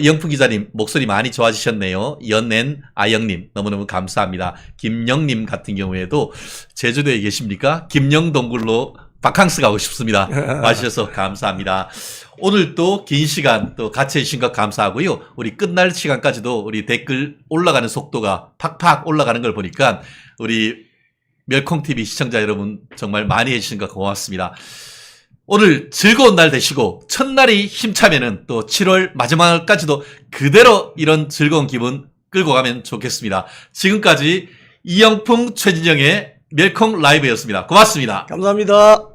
이영풍 기자님 목소리 많이 좋아지셨네요. 연낸 아영님 너무너무 감사합니다. 김영님 같은 경우에도 제주도에 계십니까? 김영동굴로 바캉스 가고 싶습니다. 와주셔서 감사합니다. 오늘 또 긴 시간 또 같이 해주신 것 감사하고요. 우리 끝날 시간까지도 우리 댓글 올라가는 속도가 팍팍 올라가는 걸 보니까 우리 멸콩TV 시청자 여러분 정말 많이 해주신 것 고맙습니다. 오늘 즐거운 날 되시고 첫날이 힘차면은 또 7월 마지막까지도 그대로 이런 즐거운 기분 끌고 가면 좋겠습니다. 지금까지 이영풍 최진영의 멸콩 라이브였습니다. 고맙습니다. 감사합니다.